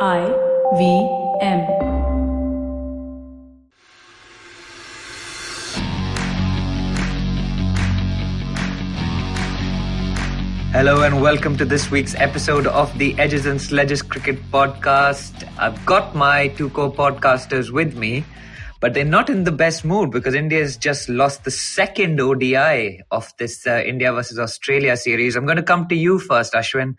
IVM. Hello and welcome to this week's episode of the Edges and Sledges Cricket Podcast. I've got my two co-podcasters with me, but they're not in the best mood because India's just lost the second ODI of this India versus Australia series. I'm going to come to you first, Ashwin.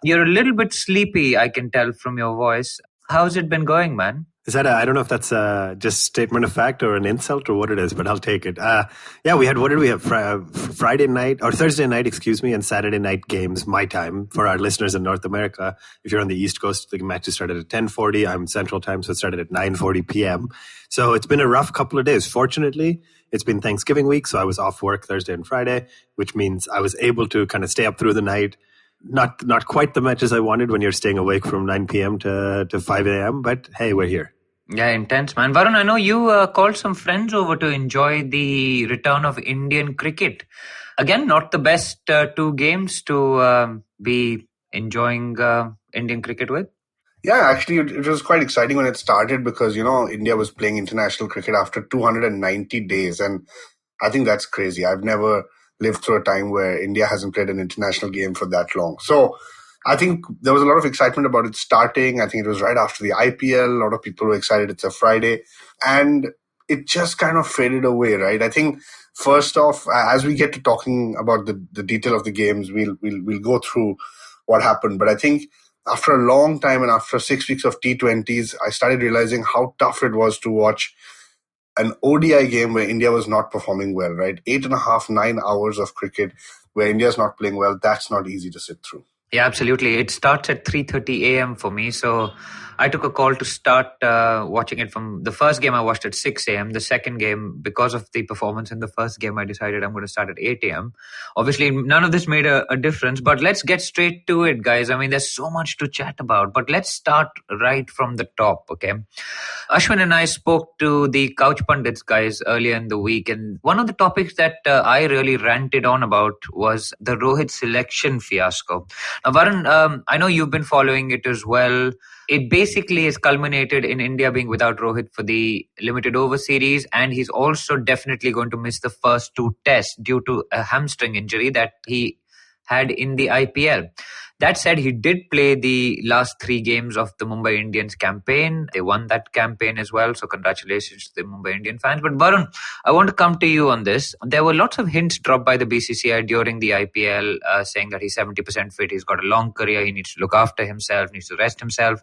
You're a little bit sleepy, I can tell from your voice. How's it been going, man? Is that I don't know if that's just statement of fact or an insult or what it is, but I'll take it. What did we have? Friday night or Thursday night, and Saturday night games, my time, for our listeners in North America. If you're on the East Coast, the matches started at 10:40. I'm Central Time, so it started at 9:40 p.m. So it's been a rough couple of days. Fortunately, it's been Thanksgiving week, so I was off work Thursday and Friday, which means I was able to kind of stay up through the night. Not quite the matches I wanted when you're staying awake from 9 p.m. to 5 a.m., but hey, we're here. Yeah, intense, man. Varun, I know you called some friends over to enjoy the return of Indian cricket. Again, not the best two games to be enjoying Indian cricket with. Yeah, actually, it was quite exciting when it started because, India was playing international cricket after 290 days. And I think that's crazy. I've never lived through a time where India hasn't played an international game for that long. So I think there was a lot of excitement about it starting. I think it was right after the IPL. A lot of people were excited. It's a Friday. And it just kind of faded away, right? I think first off, as we get to talking about the detail of the games, we'll go through what happened. But I think after a long time and after 6 weeks of T20s, I started realizing how tough it was to watch an ODI game where India was not performing well, right? 8.5, 9 hours of cricket where India's not playing well. That's not easy to sit through. Yeah, absolutely. It starts at 3:30 a.m. for me. So I took a call to start watching it from the first game. I watched at 6 a.m. The second game, because of the performance in the first game, I decided I'm going to start at 8 a.m. Obviously, none of this made a difference, but let's get straight to it, guys. I mean, there's so much to chat about, but let's start right from the top, okay? Ashwin and I spoke to the Couch Pundits guys earlier in the week, and one of the topics that I really ranted on about was the Rohit selection fiasco. Now, Varun, I know you've been following it as well. It basically has culminated in India being without Rohit for the limited over series, and he's also definitely going to miss the first two tests due to a hamstring injury that he had in the IPL. That said, he did play the last three games of the Mumbai Indians campaign. They won that campaign as well, so congratulations to the Mumbai Indian fans. But Varun, I want to come to you on this. There were lots of hints dropped by the BCCI during the IPL saying that he's 70% fit, he's got a long career, he needs to look after himself, needs to rest himself.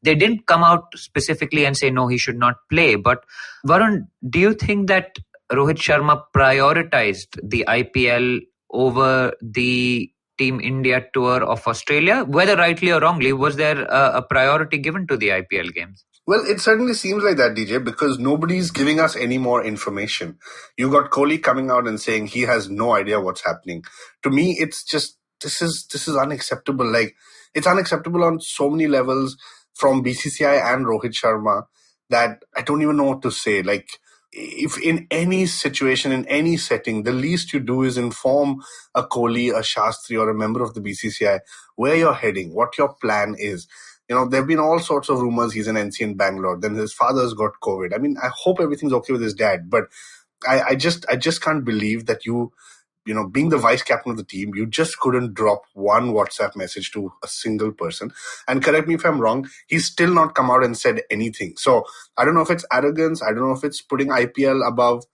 They didn't come out specifically and say, no, he should not play. But Varun, do you think that Rohit Sharma prioritized the IPL over the Team India tour of Australia? Whether rightly or wrongly, was there a priority given to the IPL games? Well, it certainly seems like that, DJ, because nobody's giving us any more information. You got Kohli coming out and saying he has no idea what's happening. To me, it's just, this is unacceptable. Like, it's unacceptable on so many levels from BCCI and Rohit Sharma that I don't even know what to say. Like, if in any situation, in any setting, the least you do is inform a Kohli, a Shastri, or a member of the BCCI where you're heading, what your plan is. There have been all sorts of rumors he's an NC in Bangalore. Then his father's got COVID. I mean, I hope everything's okay with his dad, but I just can't believe that being the vice captain of the team, you just couldn't drop one WhatsApp message to a single person. And correct me if I'm wrong, he's still not come out and said anything. So I don't know if it's arrogance. I don't know if it's putting IPL above,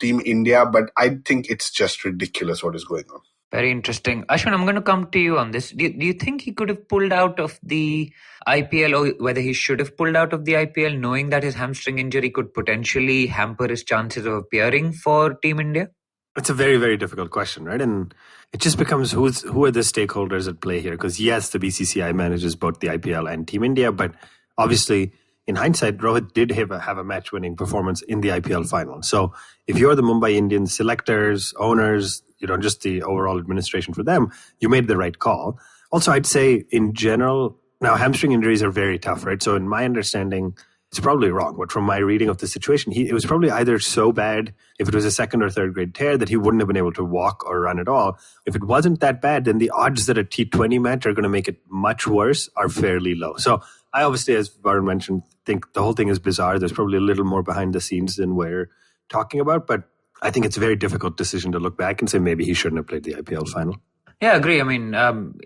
Team India, but I think it's just ridiculous what is going on. Very interesting. Ashwin, I'm going to come to you on this. Do you think he could have pulled out of the IPL, or whether he should have pulled out of the IPL, knowing that his hamstring injury could potentially hamper his chances of appearing for Team India? It's a very, very difficult question, right? And it just becomes who are the stakeholders at play here? Because yes, the BCCI manages both the IPL and Team India, but obviously, in hindsight, Rohit did have a match-winning performance in the IPL final. So if you're the Mumbai Indians selectors, owners, just the overall administration for them, you made the right call. Also, I'd say in general, now hamstring injuries are very tough, right? So in my understanding, it's probably wrong, but from my reading of the situation, it was probably either so bad, if it was a second or third grade tear, that he wouldn't have been able to walk or run at all. If it wasn't that bad, then the odds that a T20 match are going to make it much worse are fairly low. So I obviously, as Varun mentioned, think the whole thing is bizarre. There's probably a little more behind the scenes than we're talking about, but I think it's a very difficult decision to look back and say maybe he shouldn't have played the IPL final. Yeah, I agree. I mean,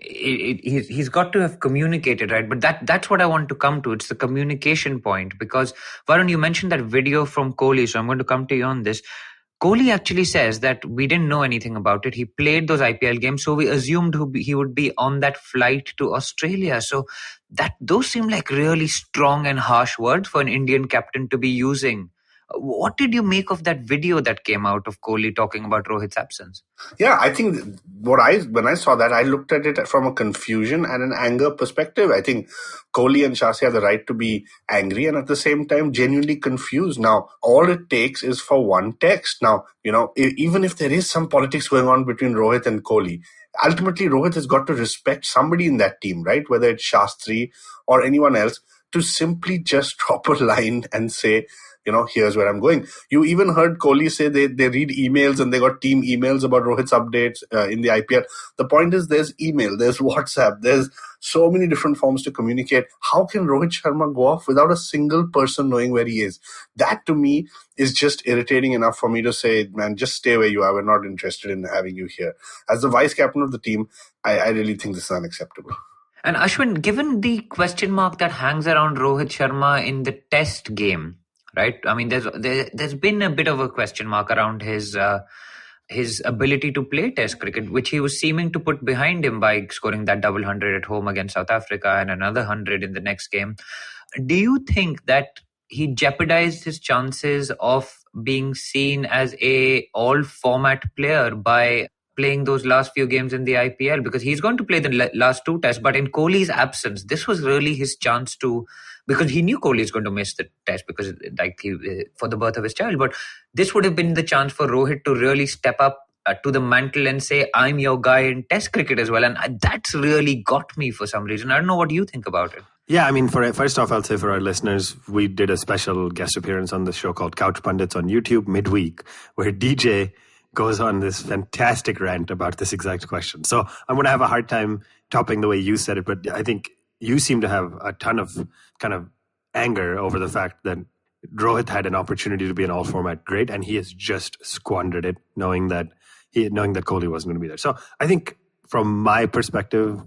he's got to have communicated, right? But that's what I want to come to. It's the communication point, because Varun, you mentioned that video from Kohli, so I'm going to come to you on this. Kohli actually says that we didn't know anything about it. He played those IPL games, so we assumed he would be on that flight to Australia. So those seem like really strong and harsh words for an Indian captain to be using. What did you make of that video that came out of Kohli talking about Rohit's absence? Yeah, I think when I saw that, I looked at it from a confusion and an anger perspective. I think Kohli and Shasi have the right to be angry and at the same time genuinely confused. Now, all it takes is for one text. Now, even if there is some politics going on between Rohit and Kohli, ultimately Rohit has got to respect somebody in that team, right? Whether it's Shastri or anyone else, to simply just drop a line and say, here's where I'm going. You even heard Kohli say they read emails and they got team emails about Rohit's updates in the IPL. The point is there's email, there's WhatsApp, there's so many different forms to communicate. How can Rohit Sharma go off without a single person knowing where he is? That to me is just irritating enough for me to say, man, just stay where you are. We're not interested in having you here. As the vice captain of the team, I really think this is unacceptable. And Ashwin, given the question mark that hangs around Rohit Sharma in the test game, right? I mean, there's been a bit of a question mark around his ability to play test cricket, which he was seeming to put behind him by scoring that double 100 at home against South Africa and another 100 in the next game. Do you think that he jeopardized his chances of being seen as a all-format player by playing those last few games in the IPL? Because he's going to play the last two tests, but in Kohli's absence, this was really his chance to, because he knew Kohli is going to miss the test because for the birth of his child, but this would have been the chance for Rohit to really step up to the mantle and say, I'm your guy in test cricket as well. And that's really got me for some reason. I don't know what you think about it. Yeah, I mean, first off, I'll say for our listeners, we did a special guest appearance on the show called Couch Pundits on YouTube midweek, where DJ goes on this fantastic rant about this exact question. So I'm going to have a hard time topping the way you said it, but I think you seem to have a ton of kind of anger over the fact that Rohit had an opportunity to be an all-format great, and he has just squandered it, knowing that Kohli wasn't going to be there. So I think from my perspective,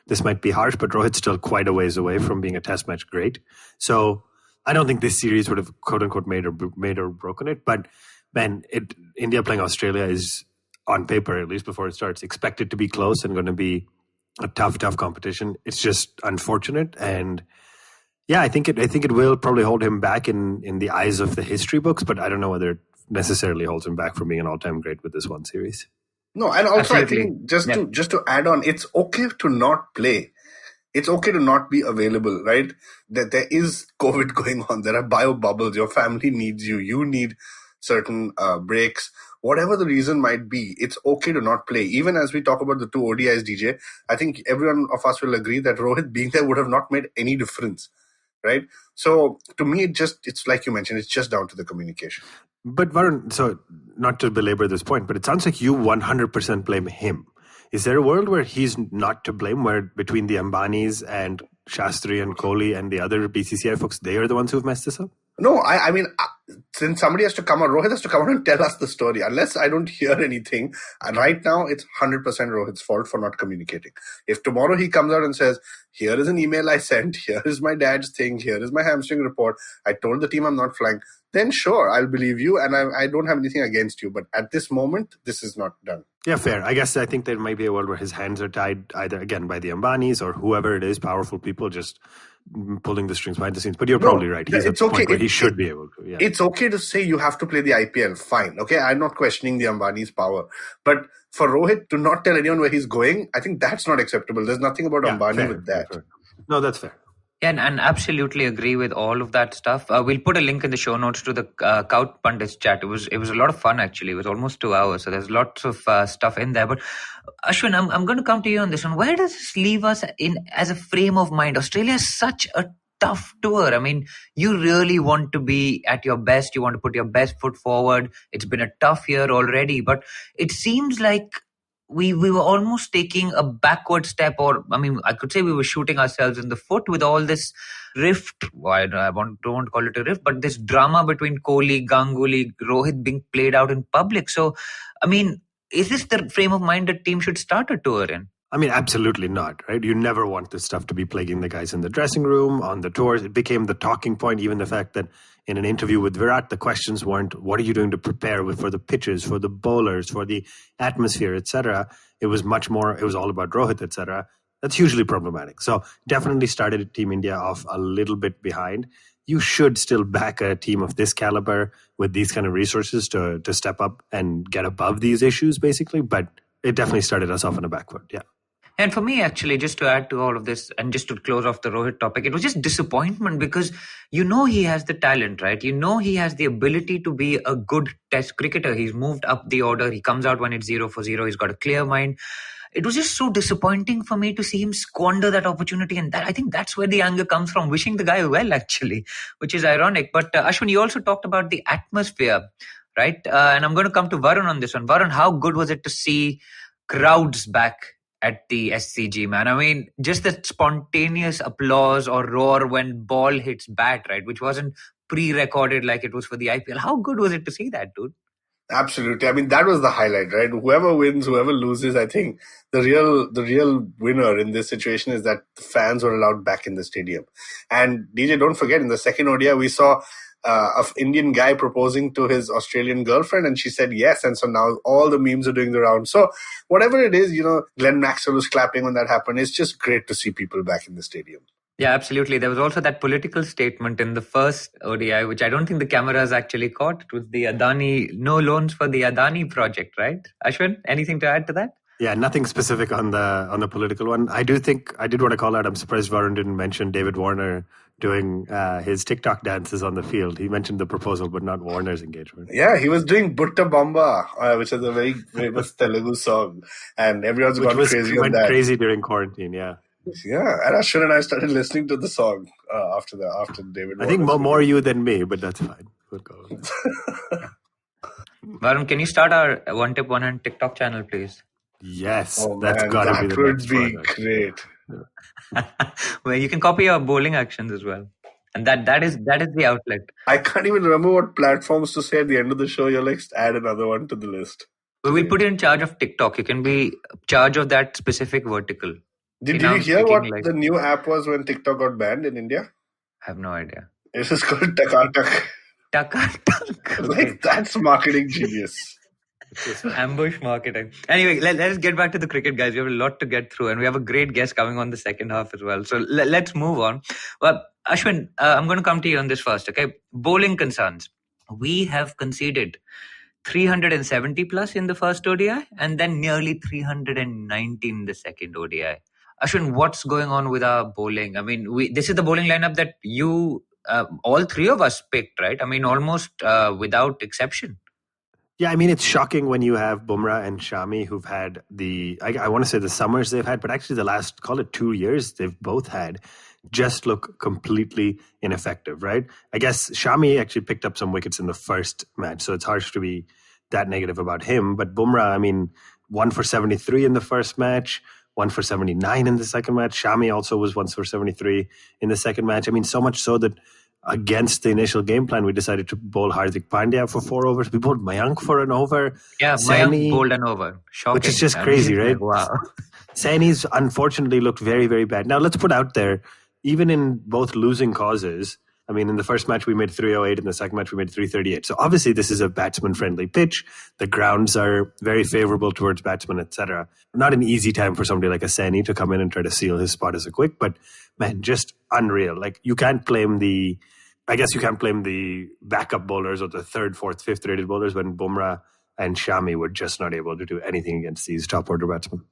this might be harsh, but Rohit's still quite a ways away from being a test match great. So I don't think this series would have quote unquote made or broken it. But man, India playing Australia is, on paper at least before it starts, expected to be close and going to be a tough competition. It's just unfortunate, and yeah, I think it will probably hold him back in the eyes of the history books, but I don't know whether it necessarily holds him back from being an all-time great with this one series. No, and also Absolutely. I think just to add on, it's okay to not play. It's okay to not be available, right? That there is COVID going on. There are bio bubbles. Your family needs you. You need certain breaks. Whatever the reason might be, it's okay to not play. Even as we talk about the two ODIs, DJ, I think everyone of us will agree that Rohit being there would have not made any difference, right? So to me, it's like you mentioned, it's just down to the communication. But Varun, so not to belabor this point, but it sounds like you 100% blame him. Is there a world where he's not to blame, where between the Ambanis and Shastri and Kohli and the other BCCI folks, they are the ones who've messed this up? No, I mean, since somebody has to come out, Rohit has to come out and tell us the story. Unless I don't hear anything, and right now it's 100% Rohit's fault for not communicating. If tomorrow he comes out and says, here is an email I sent, here is my dad's thing, here is my hamstring report, I told the team I'm not flying, then sure, I'll believe you, and I don't have anything against you. But at this moment, this is not done. Yeah, fair. I think there might be a world where his hands are tied either, again, by the Ambanis or whoever it is, powerful people just pulling the strings behind the scenes. But you're probably right. He's at the point where he should be able to. Yeah. It's okay to say you have to play the IPL. Fine. Okay, I'm not questioning the Ambani's power. But for Rohit to not tell anyone where he's going, I think that's not acceptable. There's nothing about Ambani with that. Fair. No, that's fair. Yeah, and absolutely agree with all of that stuff. We'll put a link in the show notes to the Couch Pundits chat. It was a lot of fun, actually. It was almost 2 hours, so there's lots of stuff in there. But Ashwin, I'm going to come to you on this one. Where does this leave us in as a frame of mind? Australia is such a tough tour. I mean, you really want to be at your best. You want to put your best foot forward. It's been a tough year already, but it seems like we were almost taking a backward step, or I mean, I could say we were shooting ourselves in the foot with all this rift. Well, don't want to call it a rift, but this drama between Kohli, Ganguly, Rohit being played out in public. So, I mean, is this the frame of mind that team should start a tour in? I mean, absolutely not, right? You never want this stuff to be plaguing the guys in the dressing room, on the tours. It became the talking point, even the fact that in an interview with Virat, the questions weren't, what are you doing to prepare for the pitches, for the bowlers, for the atmosphere, etc. It was much more, it was all about Rohit, etc. That's hugely problematic. So definitely started Team India off a little bit behind. You should still back a team of this caliber with these kind of resources to step up and get above these issues, basically. But it definitely started us off on a back foot, yeah. And for me, actually, just to add to all of this and just to close off the Rohit topic, it was just disappointment because he has the talent, right? He has the ability to be a good test cricketer. He's moved up the order. He comes out when it's 0 for 0. He's got a clear mind. It was just so disappointing for me to see him squander that opportunity. And I think that's where the anger comes from, wishing the guy well, actually, which is ironic. But Ashwin, you also talked about the atmosphere, right? And I'm going to come to Varun on this one. Varun, how good was it to see crowds back at the SCG, man? I mean, just the spontaneous applause or roar when ball hits bat, right? Which wasn't pre-recorded like it was for the IPL. How good was it to see that, dude? Absolutely. I mean, that was the highlight, right? Whoever wins, whoever loses, I think the real winner in this situation is that the fans were allowed back in the stadium. And DJ, don't forget, in the second ODI, we saw an Indian guy proposing to his Australian girlfriend, and she said yes. And so now all the memes are doing the round. So whatever it is, Glenn Maxwell was clapping when that happened. It's just great to see people back in the stadium. Yeah, absolutely. There was also that political statement in the first ODI, which I don't think the cameras actually caught. It was the Adani, no loans for the Adani project, right? Ashwin, anything to add to that? Yeah, nothing specific on the political one. I did want to call out, I'm surprised Varun didn't mention David Warner doing his TikTok dances on the field. He mentioned the proposal, but not Warner's engagement. Yeah, he was doing Butta Bamba, which is a very famous Telugu song. And everyone's gone crazy on that. Went crazy during quarantine, yeah. Yeah, and Ashwin and I started listening to the song after David. I think more you than me, but that's fine. We'll go. Varun, can you start our One Tip One Hand TikTok channel, please? Yes, that's gotta be the next project. That would be great. Yeah. Well, you can copy your bowling actions as well, and that is the outlet. I can't even remember what platforms to say at the end of the show. You'll add another one to the list. We will put you in charge of TikTok. You can be in charge of that specific vertical. Did you hear what the new app was when TikTok got banned in India? I have no idea. It is called Takatak. Takatak. That's marketing genius. Ambush marketing. Anyway, let's get back to the cricket, guys. We have a lot to get through, and we have a great guest coming on the second half as well. So let's move on. Well, Ashwin, I'm going to come to you on this first, okay? Bowling concerns. We have conceded 370 plus in the first ODI and then nearly 390 in the second ODI. Ashwin, what's going on with our bowling? I mean, this is the bowling lineup that you, all three of us picked, right? I mean, almost without exception. Yeah, I mean, it's shocking when you have Bumrah and Shami who've had I want to say the summers they've had, but actually the last, call it 2 years, they've both had just look completely ineffective, right? I guess Shami actually picked up some wickets in the first match, so it's harsh to be that negative about him. But Bumrah, I mean, 1 for 73 in the first match, 1 for 79 in the second match. Shami also was 1 for 73 in the second match. I mean, so much so that against the initial game plan, we decided to bowl Hardik Pandya for 4 overs. We bowled Mayank for an over. Yeah, Mayank bowled an over. Shocking. Which is just crazy, right? Wow. Saini's unfortunately looked very, very bad. Now, let's put out there, even in both losing causes, I mean, in the first match, we made 308. In the second match, we made 338. So obviously, this is a batsman-friendly pitch. The grounds are very favorable towards batsmen, etc. Not an easy time for somebody like a Saini to come in and try to seal his spot as a quick, but man, just unreal. Like, you can't blame the backup bowlers or the third, fourth, fifth rated bowlers when Bumrah and Shami were just not able to do anything against these top order batsmen.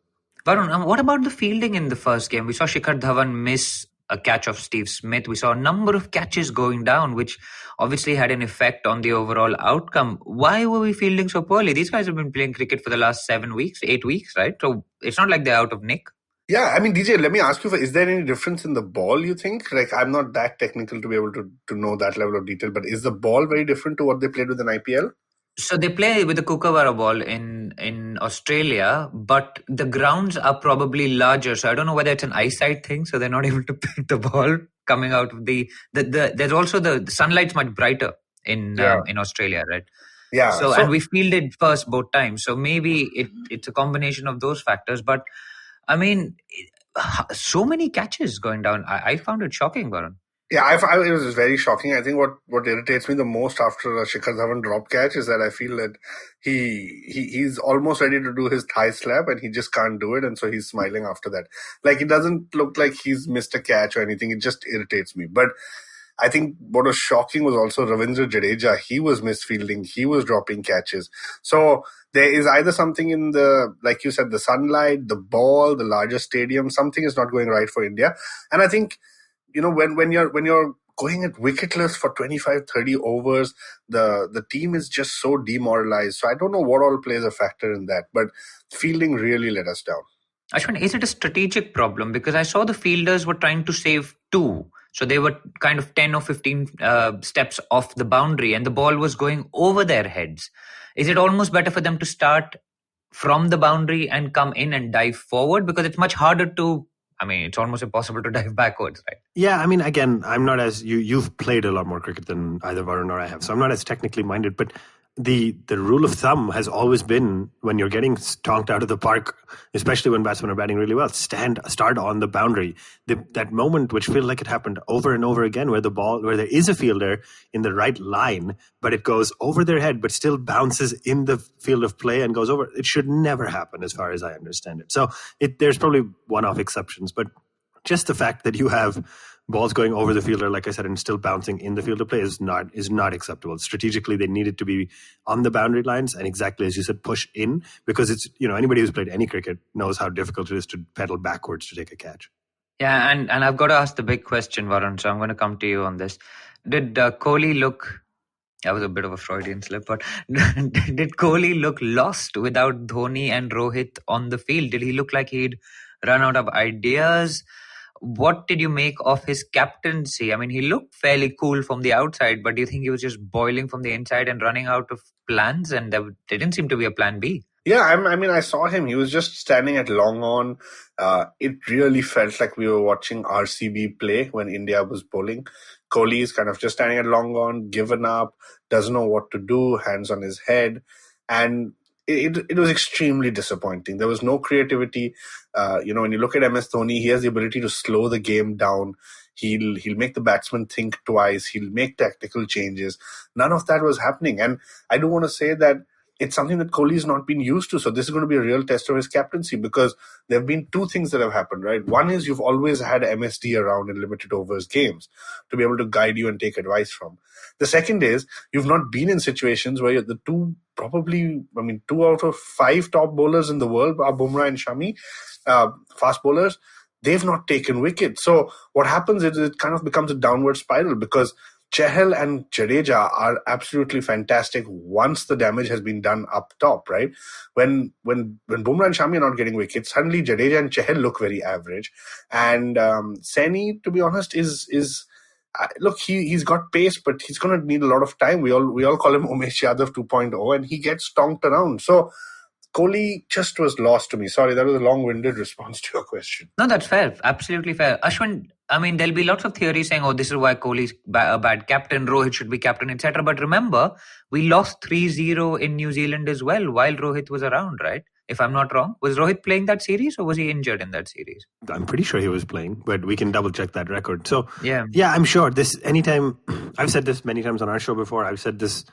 Varun, what about the fielding in the first game? We saw Shikhar Dhawan miss a catch of Steve Smith. We saw a number of catches going down, which obviously had an effect on the overall outcome. Why were we fielding so poorly? These guys have been playing cricket for the last 7 weeks, 8 weeks, right? So it's not like they're out of nick. Yeah, I mean, DJ, let me ask you, is there any difference in the ball, you think? Like, I'm not that technical to be able to know that level of detail, but is the ball very different to what they played with in IPL? So they play with the Kookaburra ball in Australia, but the grounds are probably larger. So I don't know whether it's an eyesight thing, so they're not able to pick the ball coming out of there's also the sunlight's much brighter in Australia, right? Yeah. So and So we fielded first both times. So maybe it's a combination of those factors. But I mean, so many catches going down. I found it shocking, Varun. yeah, it was very shocking. I think what irritates me the most after a Shikhar Dhawan drop catch is that I feel that he's almost ready to do his thigh slap and he just can't do it, and so he's smiling after that. Like, it doesn't look like he's missed a catch or anything. It just irritates me. But I think what was shocking was also Ravindra Jadeja. He was misfielding. He was dropping catches. So there is either something in the, like you said, the sunlight, the ball, the larger stadium, something is not going right for India. And I think, when you're going at wicketless for 25-30 overs, the team is just so demoralized. So I don't know what all plays a factor in that, but fielding really let us down. Ashwin, is it a strategic problem? Because I saw the fielders were trying to save two. So they were kind of 10 or 15 steps off the boundary and the ball was going over their heads. Is it almost better for them to start from the boundary and come in and dive forward? Because it's much harder to, it's almost impossible to dive backwards, right? Yeah, again, I'm not as you've played a lot more cricket than either Varun or I have, so I'm not as technically minded, but the rule of thumb has always been, when you're getting stonked out of the park, especially when batsmen are batting really well, start on the boundary. That moment, which feels like it happened over and over again, where there is a fielder in the right line, but it goes over their head, but still bounces in the field of play and goes over. It should never happen, as far as I understand it. So there's probably one-off exceptions, but just the fact that you have balls going over the fielder, like I said, and still bouncing in the field of play is not acceptable. Strategically, they needed to be on the boundary lines and, exactly as you said, push in, because it's, anybody who's played any cricket knows how difficult it is to pedal backwards to take a catch. Yeah, and I've got to ask the big question, Varun, so I'm going to come to you on this. Did Kohli look... That was a bit of a Freudian slip, but did Kohli look lost without Dhoni and Rohit on the field? Did he look like he'd run out of ideas? What did you make of his captaincy? He looked fairly cool from the outside, but do you think he was just boiling from the inside and running out of plans, and there didn't seem to be a plan B? Yeah, I saw him. He was just standing at long on. It really felt like we were watching RCB play when India was bowling. Kohli is kind of just standing at long on, given up, doesn't know what to do, hands on his head. And it was extremely disappointing. There was no creativity. When you look at MS Dhoni, he has the ability to slow the game down. He'll make the batsman think twice. He'll make tactical changes. None of that was happening. And I do want to say that it's something that Kohli's not been used to. So this is going to be a real test of his captaincy, because there have been two things that have happened, right? One is you've always had MSD around in limited overs games to be able to guide you and take advice from. The second is you've not been in situations where the two out of 5 top bowlers in the world are Bumrah and Shami, fast bowlers. They've not taken wickets. So what happens is it kind of becomes a downward spiral, because Chahal and Jadeja are absolutely fantastic once the damage has been done up top, right? When Bumrah and Shami are not getting wickets, suddenly Jadeja and Chahal look very average. And Saini, to be honest, is look, he's got pace, but he's going to need a lot of time. We all call him Umesh Yadav 2.0, and he gets stonked around. So Kohli just was lost to me. Sorry, that was a long-winded response to your question. No, that's fair. Absolutely fair. Ashwin, there'll be lots of theories saying, this is why Kohli's a bad captain, Rohit should be captain, etc. But remember, we lost 3-0 in New Zealand as well while Rohit was around, right? If I'm not wrong. Was Rohit playing that series or was he injured in that series? I'm pretty sure he was playing, but we can double check that record. So, yeah, I'm sure anytime, I've said this many times on our show before, I've said this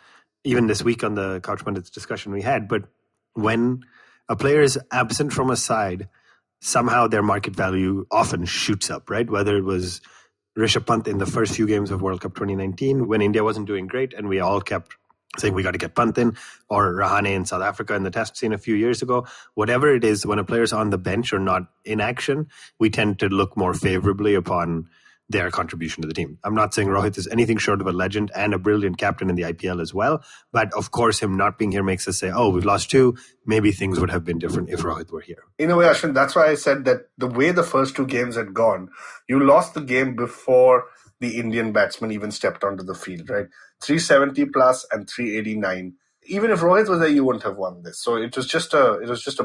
even this week on the Couch Pundits discussion we had, but when a player is absent from a side, somehow their market value often shoots up, right? Whether it was Rishabh Pant in the first few games of World Cup 2019 when India wasn't doing great and we all kept saying we got to get Pant in, or Rahane in South Africa in the test scene a few years ago. Whatever it is, when a player's on the bench or not in action, we tend to look more favorably upon their contribution to the team. I'm not saying Rohit is anything short of a legend and a brilliant captain in the IPL as well, but of course him not being here makes us say, we've lost 2. Maybe things would have been different if Rohit were here. In a way, Ashwin, that's why I said that the way the first 2 games had gone, you lost the game before the Indian batsman even stepped onto the field, right? 370 plus and 389. even if Rohit was there, you wouldn't have won this. So it was just a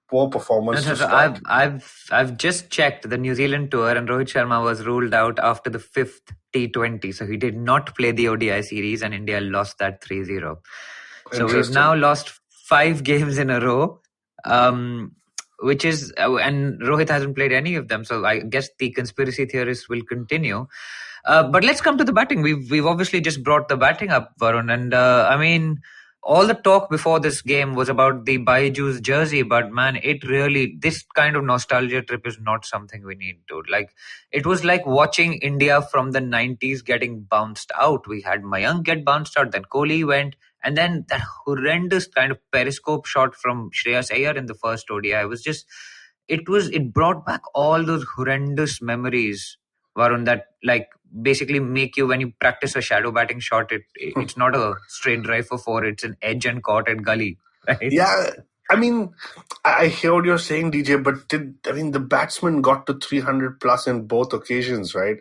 poor performance to start. I've just checked the New Zealand tour, and Rohit Sharma was ruled out after the 5th T20. So he did not play the ODI series, and India lost that 3-0. So we've now lost 5 games in a row, which is, and Rohit hasn't played any of them. So I guess the conspiracy theorists will continue. But let's come to the batting. We've obviously just brought the batting up, Varun, and I mean, all the talk before this game was about the Baiju's jersey, but man, this kind of nostalgia trip is not something we need, dude. Like, it was like watching India from the 90s getting bounced out. We had Mayank get bounced out, then Kohli went, and then that horrendous kind of periscope shot from Shreyas Iyer in the first ODI it brought back all those horrendous memories, Varun, that like basically make you, when you practice a shadow batting shot, it's not a straight drive for 4, it's an edge and caught at gully, right? Yeah, I mean, I hear what you're saying, DJ, but the batsman got to 300 plus in both occasions, right?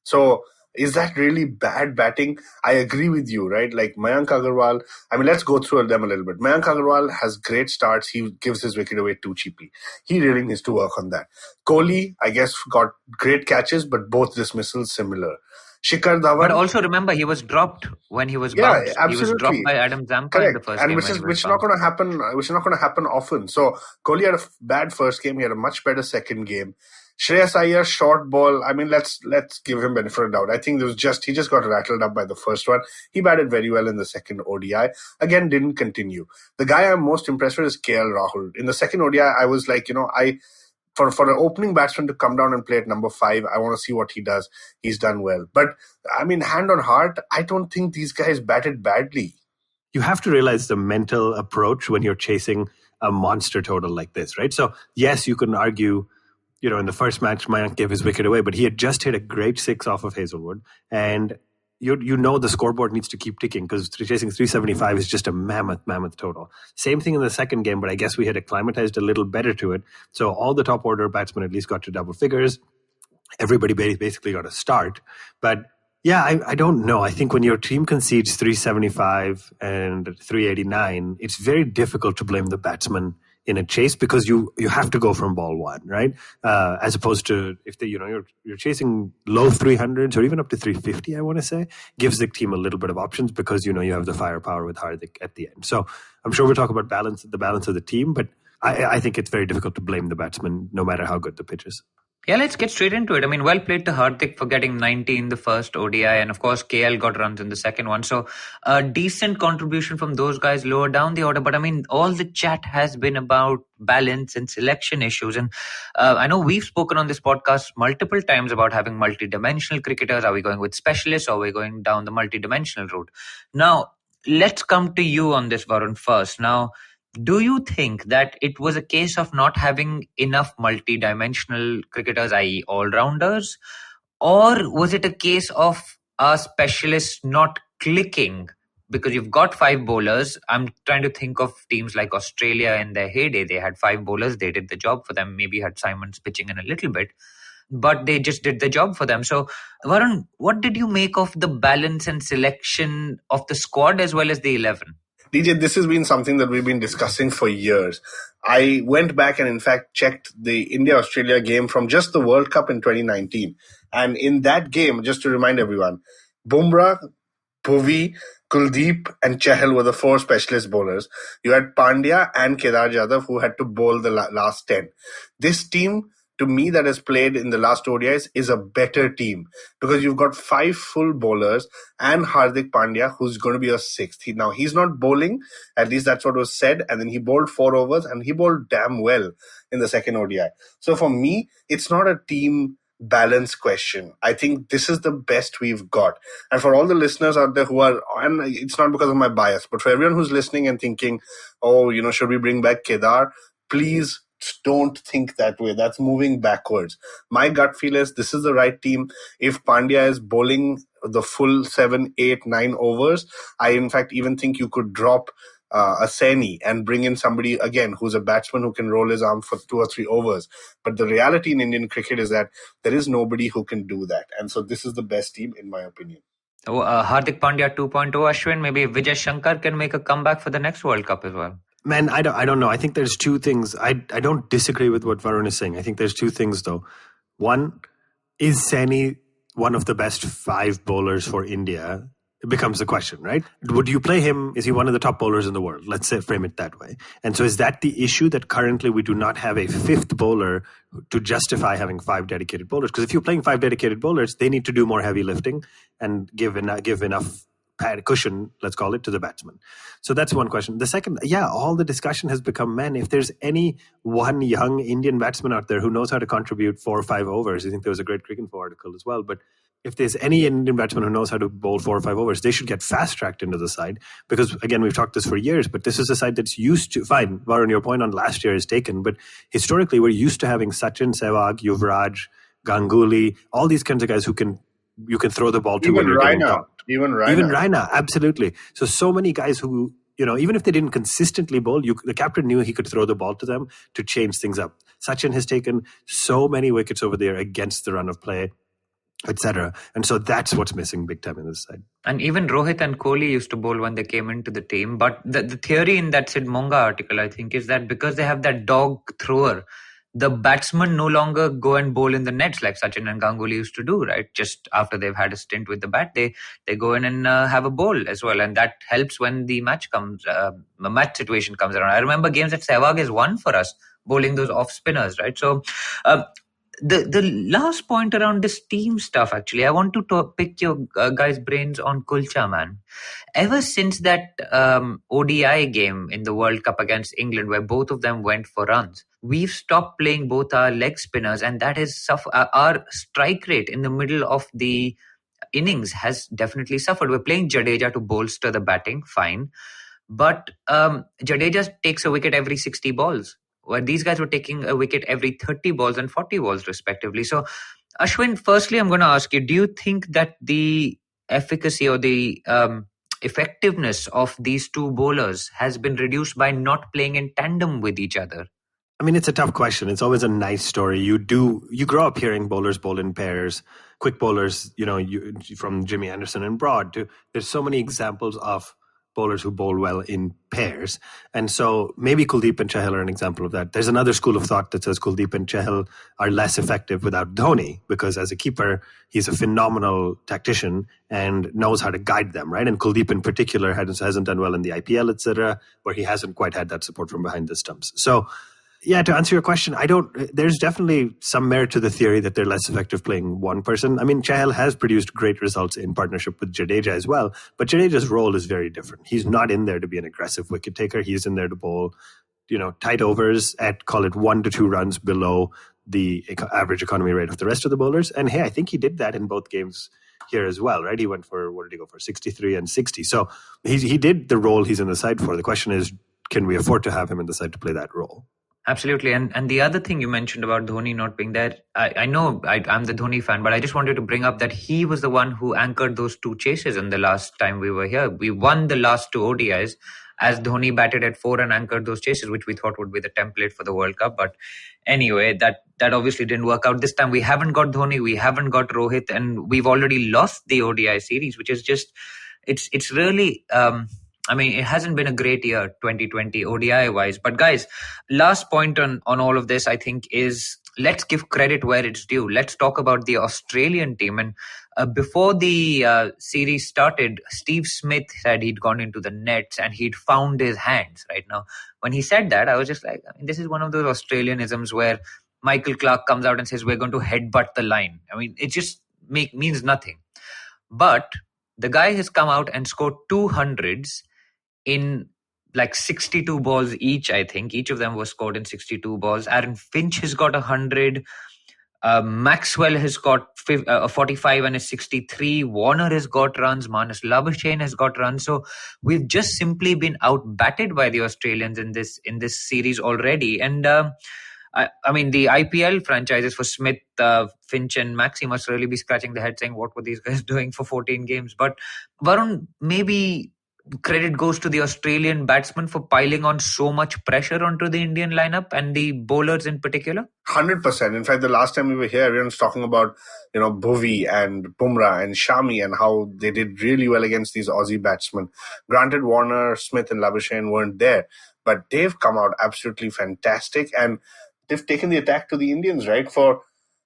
So is that really bad batting? I agree with you, right? Like Mayank Agarwal, I mean, let's go through them a little bit. Mayank Agarwal has great starts. He gives his wicket away too cheaply. He really needs to work on that. Kohli, I guess, got great catches, but both dismissals similar. Shikhar Dhawan. But also remember, he was dropped when he was bounced. Absolutely. He was dropped by Adam Zampa Correct. in the first and game. Which is not going to happen. Which is not going to happen often. So Kohli had a bad first game. He had a much better second game. Shreyas Iyer, short ball. I mean, let's give him benefit of doubt. I think he just got rattled up by the first one. He batted very well in the second ODI. Again, didn't continue. The guy I'm most impressed with is KL Rahul. In the second ODI, I was like, for an opening batsman to come down and play at number 5, I want to see what he does. He's done well. But, I mean, hand on heart, I don't think these guys batted badly. You have to realize the mental approach when you're chasing a monster total like this, right? So, yes, you can argue, in the first match, Mayank gave his wicket away, but he had just hit a great 6 off of Hazelwood. And the scoreboard needs to keep ticking because chasing 375 is just a mammoth total. Same thing in the second game, but I guess we had acclimatized a little better to it. So all the top order batsmen at least got to double figures. Everybody basically got a start. But yeah, I don't know. I think when your team concedes 375 and 389, it's very difficult to blame the batsman in a chase because you have to go from ball 1, right? As opposed to if you're chasing low 300s or even up to 350, I want to say, gives the team a little bit of options because you have the firepower with Hardik at the end. So I'm sure we'll talk about the balance of the team, but I think it's very difficult to blame the batsman no matter how good the pitch is. Yeah, let's get straight into it. I mean, well played to Hardik for getting 90 in the first ODI, and of course, KL got runs in the second one. So, a decent contribution from those guys lower down the order. But I mean, all the chat has been about balance and selection issues. And I know we've spoken on this podcast multiple times about having multi-dimensional cricketers. Are we going with specialists or are we going down the multi-dimensional route? Now, let's come to you on this, Varun, first. Now, do you think that it was a case of not having enough multi-dimensional cricketers, i.e. all-rounders? Or was it a case of our specialists not clicking? Because you've got 5 bowlers. I'm trying to think of teams like Australia in their heyday. They had 5 bowlers. They did the job for them. Maybe had Simons pitching in a little bit. But they just did the job for them. So, Varun, what did you make of the balance and selection of the squad as well as the 11? DJ, this has been something that we've been discussing for years. I went back and in fact checked the India-Australia game from just the World Cup in 2019. And in that game, just to remind everyone, Bumrah, Bhuvi, Kuldeep and Chahal were the 4 specialist bowlers. You had Pandya and Kedar Jadhav who had to bowl the last 10. This team, to me, that has played in the last ODIs is a better team because you've got 5 full bowlers and Hardik Pandya, who's going to be a 6th. Now, he's not bowling, at least that's what was said, and then he bowled 4 overs and he bowled damn well in the second ODI. So for me, it's not a team balance question. I think this is the best we've got. And for all the listeners out there who are, and it's not because of my bias, but for everyone who's listening and thinking, should we bring back Kedar? Please don't think that way. That's moving backwards. My gut feel is this is the right team. If Pandya is bowling the full 7, 8, 9 overs, I in fact even think you could drop a Saini and bring in somebody again who's a batsman who can roll his arm for 2 or 3 overs. But the reality in Indian cricket is that there is nobody who can do that. And so this is the best team in my opinion. Hardik Pandya 2.0, Ashwin. Maybe Vijay Shankar can make a comeback for the next World Cup as well. Man, I don't know. I think there's two things. I don't disagree with what Varun is saying. I think there's two things though. One, is Saini one of the best 5 bowlers for India? It becomes the question, right? Would you play him? Is he one of the top bowlers in the world? Let's say frame it that way. And so is that the issue, that currently we do not have a 5th bowler to justify having 5 dedicated bowlers? Because if you're playing 5 dedicated bowlers, they need to do more heavy lifting and give enough pad cushion, let's call it, to the batsman. So that's one question. The second, all the discussion has become, man, if there's any one young Indian batsman out there who knows how to contribute 4 or 5 overs, I think there was a great Cricket Info article as well, but if there's any Indian batsman who knows how to bowl 4 or 5 overs, they should get fast-tracked into the side. Because, again, we've talked this for years, but this is a side that's used to, fine, Varun, your point on last year is taken, but historically we're used to having Sachin, Sehwag, Yuvraj, Ganguly, all these kinds of guys who you can throw the ball to when you're getting dropped. Even Raina, absolutely. So many guys who, even if they didn't consistently bowl, the captain knew he could throw the ball to them to change things up. Sachin has taken so many wickets over there against the run of play, etc. And so that's what's missing big time in this side. And even Rohit and Kohli used to bowl when they came into the team. But the theory in that Sid Monga article, I think, is that because they have that dog thrower, the batsmen no longer go and bowl in the nets like Sachin and Ganguly used to do, right? Just after they've had a stint with the bat, they go in and have a bowl as well. And that helps when the match situation comes around. I remember games that Sehwag has won for us, bowling those off spinners, right? So the last point around this team stuff, actually, I want to pick your guys' brains on Kulcha, man. Ever since that ODI game in the World Cup against England, where both of them went for runs, we've stopped playing both our leg spinners, and that has our strike rate in the middle of the innings has definitely suffered. We're playing Jadeja to bolster the batting, fine. But Jadeja takes a wicket every 60 balls. Where these guys were taking a wicket every 30 balls and 40 balls respectively. So, Ashwin, firstly, I'm going to ask you, do you think that the efficacy or the effectiveness of these two bowlers has been reduced by not playing in tandem with each other? I mean, it's a tough question. It's always a nice story. You grow up hearing bowlers bowl in pairs, quick bowlers, from Jimmy Anderson and Broad. There's so many examples of bowlers who bowl well in pairs. And so maybe Kuldeep and Chahal are an example of that. There's another school of thought that says Kuldeep and Chahal are less effective without Dhoni, because as a keeper, he's a phenomenal tactician and knows how to guide them, right? And Kuldeep in particular hasn't done well in the IPL, etc., where he hasn't quite had that support from behind the stumps. So, yeah, to answer your question, there's definitely some merit to the theory that they're less effective playing one person. I mean, Chahal has produced great results in partnership with Jadeja as well, but Jadeja's role is very different. He's not in there to be an aggressive wicket taker. He's in there to bowl, tight overs at, call it 1 to 2 runs below the average economy rate of the rest of the bowlers. And hey, I think he did that in both games here as well, right? He went for, 63 and 60. So he did the role he's in the side for. The question is, can we afford to have him in the side to play that role? Absolutely. And the other thing you mentioned about Dhoni not being there, I know I'm the Dhoni fan, but I just wanted to bring up that he was the one who anchored those 2 chases in the last time we were here. We won the last 2 ODIs as Dhoni batted at 4 and anchored those chases, which we thought would be the template for the World Cup. But anyway, that obviously didn't work out. This time we haven't got Dhoni, we haven't got Rohit, and we've already lost the ODI series, which is just, it's really... it hasn't been a great year, 2020 ODI-wise. But guys, last point on all of this, I think, is let's give credit where it's due. Let's talk about the Australian team. And before the series started, Steve Smith said he'd gone into the nets and he'd found his hands right now. When he said that, I was just like, this is one of those Australianisms where Michael Clarke comes out and says, we're going to headbutt the line. It just means nothing. But the guy has come out and scored 200s in like 62 balls each, I think. Each of them was scored in 62 balls. Aaron Finch has got 100. Maxwell has got 45 and a 63. Warner has got runs. Manus Labuschagne has got runs. So we've just simply been outbatted by the Australians in this series already. And the IPL franchises for Smith, Finch and Maxi must really be scratching their head saying, what were these guys doing for 14 games? But Varun, maybe credit goes to the Australian batsmen for piling on so much pressure onto the Indian lineup and the bowlers in particular? 100%. In fact, the last time we were here, everyone was talking about, Bhuvi and Bumrah and Shami and how they did really well against these Aussie batsmen. Granted, Warner, Smith and Labuschagne weren't there, but they've come out absolutely fantastic and they've taken the attack to the Indians, right?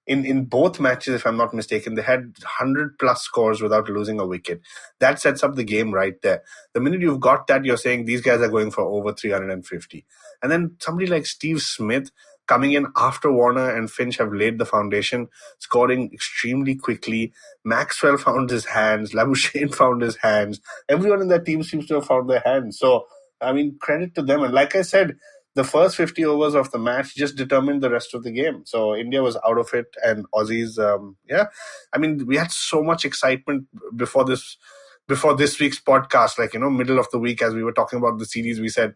In both matches, if I'm not mistaken, they had 100 plus scores without losing a wicket. That sets up the game right there. The minute you've got that, you're saying these guys are going for over 350. And then somebody like Steve Smith coming in after Warner and Finch have laid the foundation, scoring extremely quickly. Maxwell found his hands. Labuschagne found his hands. Everyone in that team seems to have found their hands. So, credit to them. And like I said, the first 50 overs of the match just determined the rest of the game. So India was out of it and Aussies, we had so much excitement before this week's podcast, middle of the week, as we were talking about the series, we said,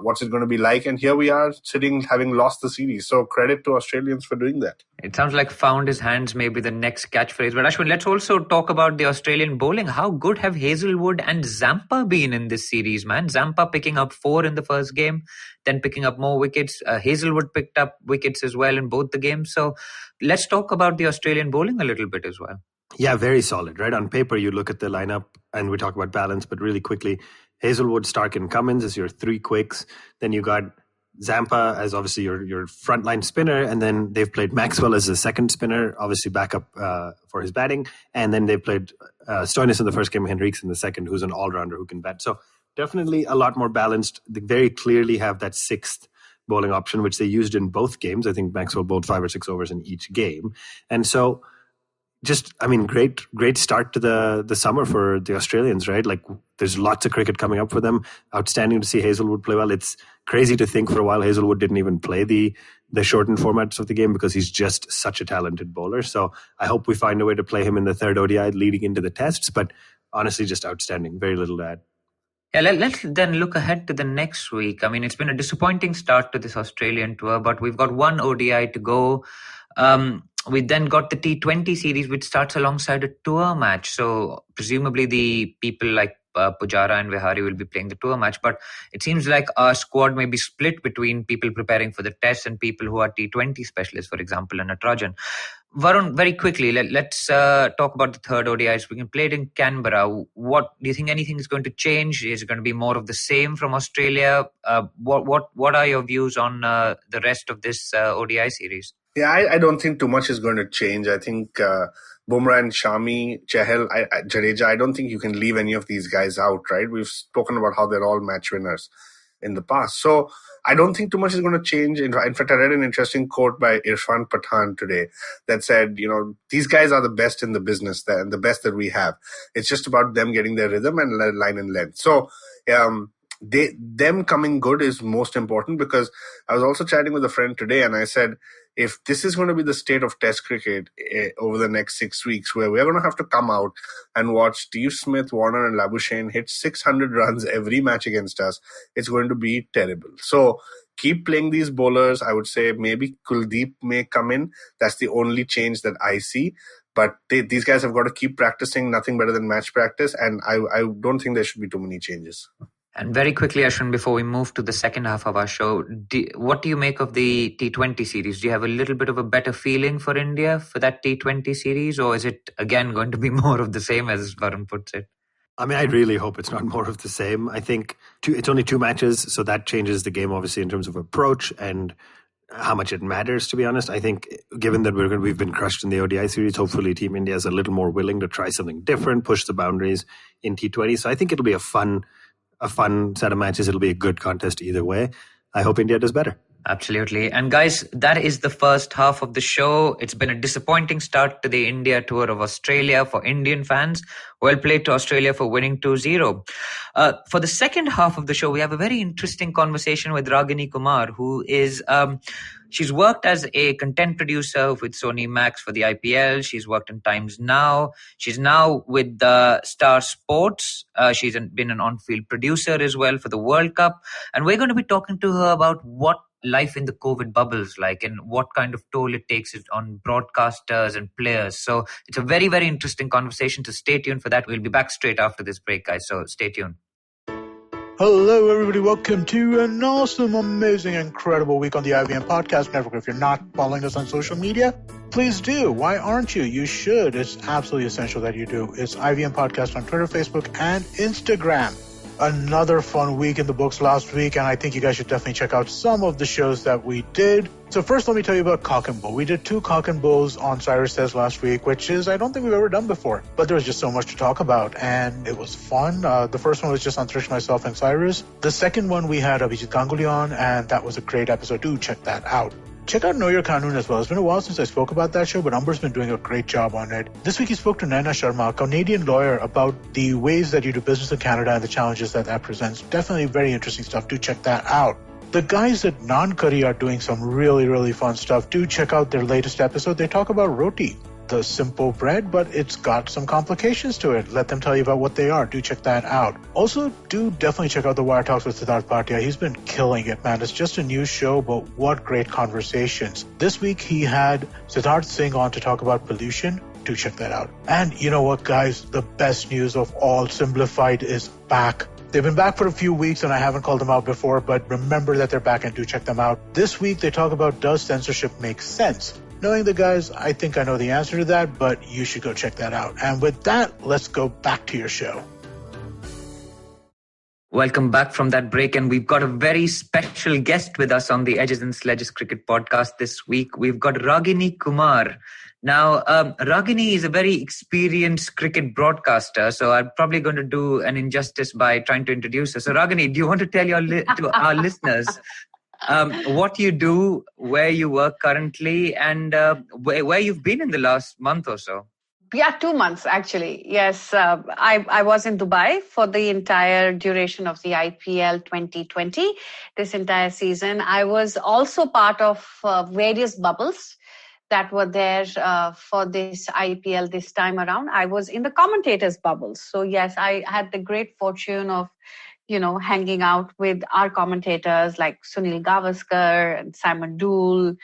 what's it going to be like? And here we are sitting, having lost the series. So credit to Australians for doing that. It sounds like found his hands may be the next catchphrase. But Ashwin, let's also talk about the Australian bowling. How good have Hazelwood and Zampa been in this series, man? Zampa picking up 4 in the first game, then picking up more wickets. Hazelwood picked up wickets as well in both the games. So let's talk about the Australian bowling a little bit as well. Yeah, very solid, right? On paper, you look at the lineup and we talk about balance, but really quickly, Hazelwood, Stark and Cummins as your 3 quicks. Then you got Zampa as obviously your frontline spinner, and then they've played Maxwell as a second spinner, obviously backup for his batting. And then they played Stoinis in the first game, Henriques in the second, who's an all-rounder who can bat. So definitely a lot more balanced. They very clearly have that 6th bowling option, which they used in both games. I think Maxwell bowled 5 or 6 overs in each game. And so great start to the summer for the Australians, right? Like there's lots of cricket coming up for them. Outstanding to see Hazelwood play well. It's crazy to think for a while Hazelwood didn't even play the shortened formats of the game because he's just such a talented bowler. So I hope we find a way to play him in the 3rd ODI leading into the tests, but honestly just outstanding. Very little to add. Yeah, let's then look ahead to the next week. It's been a disappointing start to this Australian tour, but we've got 1 ODI to go. We then got the T20 series, which starts alongside a tour match. So presumably the people like Pujara and Vihari will be playing the tour match. But it seems like our squad may be split between people preparing for the test and people who are T20 specialists, for example, and Natarajan. Varun, very quickly, let's talk about the 3rd ODIs. We can play it in Canberra. What do you think? Anything is going to change? Is it going to be more of the same from Australia? What are your views on the rest of this ODI series? Yeah, I don't think too much is going to change. I think Bumrah and Shami, Chahal, Jadeja, I don't think you can leave any of these guys out, right? We've spoken about how they're all match winners in the past. So I don't think too much is going to change. In fact, I read an interesting quote by Irfan Pathan today that said, these guys are the best in the business and the best that we have. It's just about them getting their rhythm and line and length. So them coming good is most important, because I was also chatting with a friend today and I said, if this is going to be the state of Test cricket over the next 6 weeks, where we're going to have to come out and watch Steve Smith, Warner and Labuschagne hit 600 runs every match against us, it's going to be terrible. So keep playing these bowlers. I would say maybe Kuldeep may come in. That's the only change that I see. But these guys have got to keep practicing. Nothing better than match practice. And I don't think there should be too many changes. And very quickly, Ashwin, before we move to the second half of our show, what do you make of the T20 series? Do you have a little bit of a better feeling for India for that T20 series? Or is it, again, going to be more of the same, as Varun puts it? I really hope it's not more of the same. I think it's only 2 matches, so that changes the game, obviously, in terms of approach and how much it matters, to be honest. I think given that we've been crushed in the ODI series, hopefully Team India is a little more willing to try something different, push the boundaries in T20. So I think it'll be a fun set of matches. It'll be a good contest either way. I hope India does better. Absolutely. And guys, that is the first half of the show. It's been a disappointing start to the India tour of Australia for Indian fans. Well played to Australia for winning 2-0. For the second half of the show, we have a very interesting conversation with Ragini Kumar, who is... she's worked as a content producer with Sony Max for the IPL. She's worked in Times Now. She's now with Star Sports. She's been an on-field producer as well for the World Cup. And we're going to be talking to her about what life in the COVID bubbles like, and what kind of toll it takes on broadcasters and players. So it's a very, very interesting conversation. To stay tuned for that. We'll be back straight after this break, guys. So stay tuned. Hello, everybody. Welcome to an awesome, amazing, incredible week on the IVM Podcast Network. If you're not following us on social media, please do. Why aren't you? You should. It's absolutely essential that you do. It's IVM Podcast on Twitter, Facebook, and Instagram. Another fun week in the books last week, and I think you guys should definitely check out some of the shows that we did. So first, let me tell you about Cock and Bull. We did 2 Cock and Bulls on Cyrus Says last week, which is, I don't think we've ever done before. But there was just so much to talk about, and it was fun. The first one was just on Thrash, myself, and Cyrus. The second one, we had Abhijit Ganguly on, and that was a great episode. Do check that out. Check out Know Your Kanun as well. It's been a while since I spoke about that show, but Umber's been doing a great job on it. This week he spoke to Naina Sharma, a Canadian lawyer, about the ways that you do business in Canada and the challenges that presents. Definitely very interesting stuff. Do check that out. The guys at Non-Curry are doing some really, really fun stuff. Do check out their latest episode. They talk about roti, the simple bread, but it's got some complications to it. Let them tell you about what they are. Do check that out. Also, do definitely check out the Wire Talks with Siddharth Bhatia. He's been killing it, man. It's just a new show, but what great conversations. This week, he had Siddharth Singh on to talk about pollution. Do check that out. And you know what, guys? The best news of all, Simplified is back. They've been back for a few weeks, and I haven't called them out before, but remember that they're back and do check them out. This week, they talk about, does censorship make sense? Knowing the guys, I think I know the answer to that, but you should go check that out. And with that, let's go back to your show. Welcome back from that break, and we've got a very special guest with us on the Edges and Sledges Cricket Podcast this week. We've got Ragini Kumar. Now, Ragini is a very experienced cricket broadcaster, so I'm probably going to do an injustice by trying to introduce her. So, Ragini, do you want to tell to our listeners what you do, where you work currently, and where you've been in the last month or so? Yeah, 2 months actually. Yes, I was in Dubai for the entire duration of the IPL 2020, this entire season. I was also part of various bubbles that were there for this IPL this time around. I was in the commentators bubble. So yes, I had the great fortune of, hanging out with our commentators like Sunil Gavaskar and Simon Dool.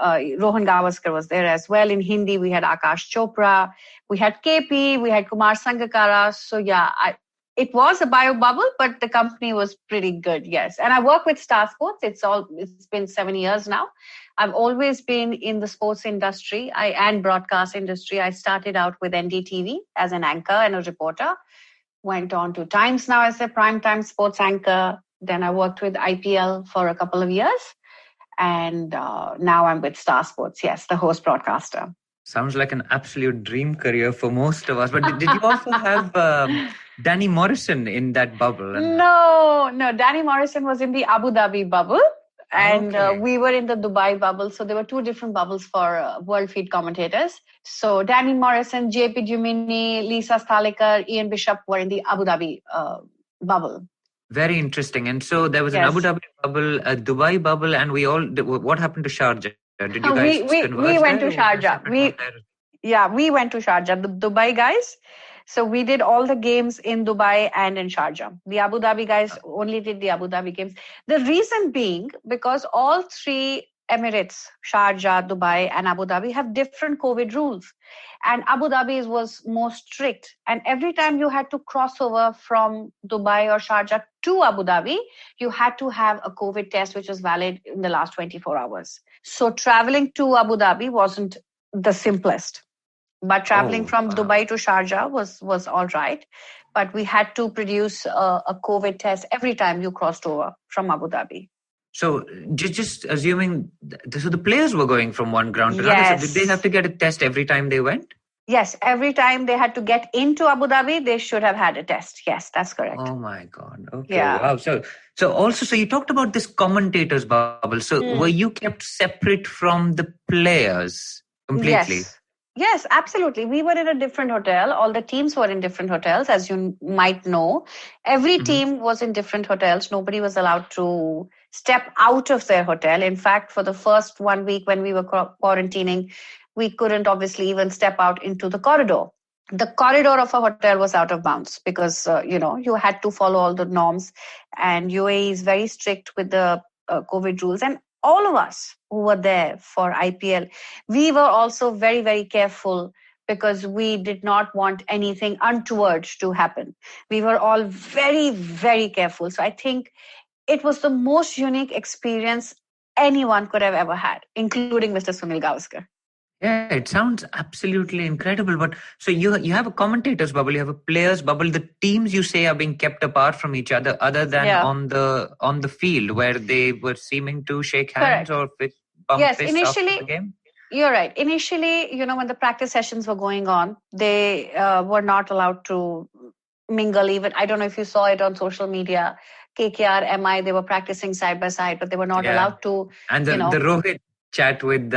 Rohan Gavaskar was there as well. In Hindi, we had Akash Chopra. We had KP. We had Kumar Sangakkara. So yeah, it was a bio bubble, but the company was pretty good. Yes. And I work with Star Sports. It's been 7 years now. I've always been in the sports industry and broadcast industry. I started out with NDTV as an anchor and a reporter. Went on to Times Now as a primetime sports anchor. Then I worked with IPL for a couple of years. And now I'm with Star Sports. Yes, the host broadcaster. Sounds like an absolute dream career for most of us. But did you also have Danny Morrison in that bubble? No. Danny Morrison was in the Abu Dhabi bubble. And we were in the Dubai bubble. So there were 2 different bubbles for World Feed commentators. So Danny Morrison, JP Dumini, Lisa Sthalekar, Ian Bishop were in the Abu Dhabi bubble. Very interesting. And so there was an Abu Dhabi bubble, a Dubai bubble, and what happened to Sharjah? Did you guys we went to Sharjah. We went to Sharjah, the Dubai guys. So we did all the games in Dubai and in Sharjah. The Abu Dhabi guys only did the Abu Dhabi games. The reason being because all 3 Emirates, Sharjah, Dubai, and Abu Dhabi have different COVID rules. And Abu Dhabi was more strict. And every time you had to cross over from Dubai or Sharjah to Abu Dhabi, you had to have a COVID test, which was valid in the last 24 hours. So traveling to Abu Dhabi wasn't the simplest. But traveling from Dubai to Sharjah was all right. But we had to produce a COVID test every time you crossed over from Abu Dhabi. So just assuming, so the players were going from one ground to another. So did they have to get a test every time they went? Yes, every time they had to get into Abu Dhabi, they should have had a test. Yes, that's correct. Oh my God. Okay. Yeah. Wow. So you talked about this commentators bubble. So were you kept separate from the players completely? Yes, absolutely. We were in a different hotel. All the teams were in different hotels, as you might know. Every team was in different hotels. Nobody was allowed to step out of their hotel. In fact, for the first 1 week when we were quarantining, we couldn't obviously even step out into the corridor. The corridor of a hotel was out of bounds because, you had to follow all the norms. And UAE is very strict with the COVID rules. And all of us who were there for IPL, we were also very, very careful because we did not want anything untoward to happen. We were all very, very careful. So I think it was the most unique experience anyone could have ever had, including Mr. Sunil Gavaskar. Yeah, it sounds absolutely incredible. But so you have a commentators bubble, you have a players bubble. The teams you say are being kept apart from each other than on the field where they were seeming to shake hands or bump fists after the game? You're right. Initially, when the practice sessions were going on, they were not allowed to mingle. Even I don't know if you saw it on social media. KKR, MI, they were practicing side by side, but they were not allowed to. And the Rohit chat with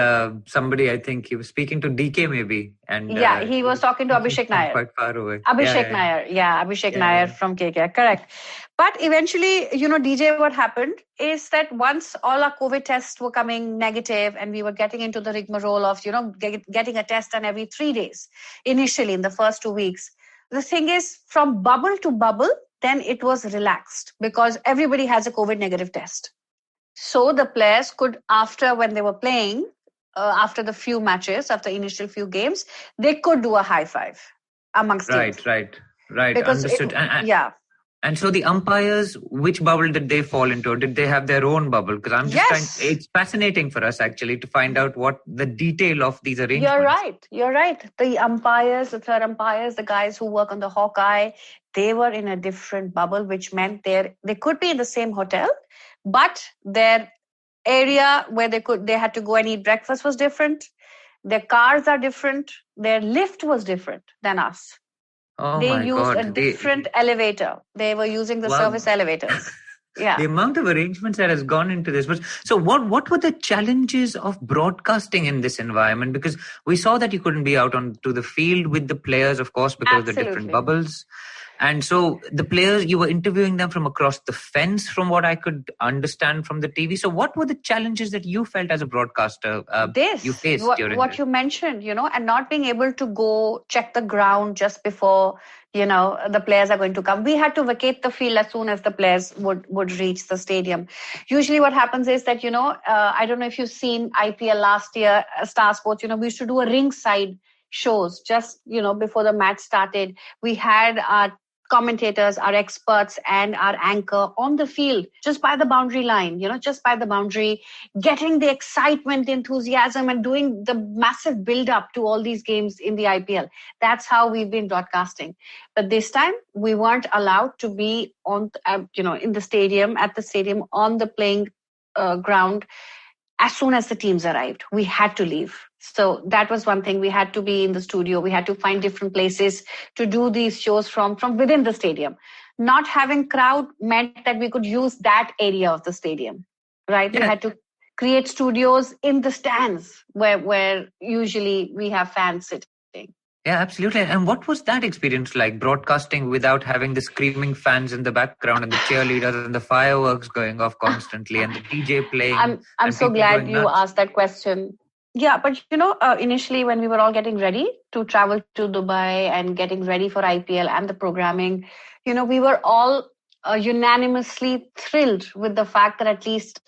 somebody, I think he was speaking to DK maybe. And he was talking to Abhishek Nair. Quite far away. Abhishek Nair from KKR, correct. But eventually, DJ, what happened is that once all our COVID tests were coming negative and we were getting into the rigmarole of, getting a test done every 3 days, initially in the first 2 weeks, the thing is from bubble to bubble, then it was relaxed because everybody has a COVID negative test. So the players could, when they were playing, after the few matches, after initial few games, they could do a high five amongst teams. Right. Because understood. And so the umpires, which bubble did they fall into? Or did they have their own bubble? Because I'm just it's fascinating for us actually to find out what the detail of these arrangements. You're right. The umpires, the third umpires, the guys who work on the Hawkeye, they were in a different bubble, which meant they could be in the same hotel, but their area where they had to go and eat breakfast was different. Their cars are different. Their lift was different than us. They used a different elevator. They were using the service elevators. Yeah. The amount of arrangements that has gone into this. So what were the challenges of broadcasting in this environment? Because we saw that you couldn't be out onto the field with the players, of course, because of the different bubbles. And so the players, you were interviewing them from across the fence, from what I could understand from the TV. So what were the challenges that you felt as a broadcaster you faced during what you mentioned, and not being able to go check the ground just before, the players are going to come. We had to vacate the field as soon as the players would reach the stadium. Usually what happens is that, I don't know if you've seen IPL last year, Star Sports, we used to do a ringside shows just, before the match started. We had our commentators, our experts and our anchor on the field, just by the boundary line, just by the boundary, getting the excitement, enthusiasm and doing the massive build up to all these games in the IPL. That's how we've been broadcasting. But this time we weren't allowed to be on, in the stadium, at the stadium, on the playing ground. As soon as the teams arrived, we had to leave. So that was one thing. We had to be in the studio. We had to find different places to do these shows from within the stadium. Not having crowd meant that we could use that area of the stadium, right? Yeah. We had to create studios in the stands where usually we have fans sitting. Yeah, absolutely. And what was that experience like, broadcasting without having the screaming fans in the background and the cheerleaders and the fireworks going off constantly and the DJ playing? I'm so glad you asked that question. Yeah, but initially when we were all getting ready to travel to Dubai and getting ready for IPL and the programming, we were all unanimously thrilled with the fact that at least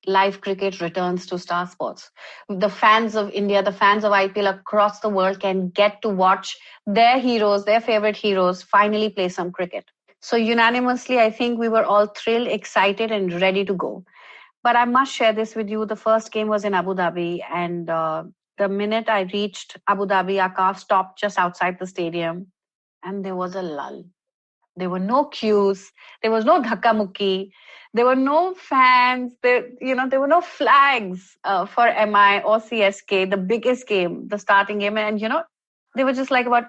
live cricket returns to Star Sports. The fans of India, the fans of IPL across the world can get to watch their heroes, their favorite heroes, finally play some cricket. So unanimously, I think we were all thrilled, excited and ready to go. But I must share this with you. The first game was in Abu Dhabi. And the minute I reached Abu Dhabi, our car stopped just outside the stadium. And there was a lull. There were no queues. There was no dhakka mukki. There were no fans. There were no flags for MI or CSK, the biggest game, the starting game. And, there were just like about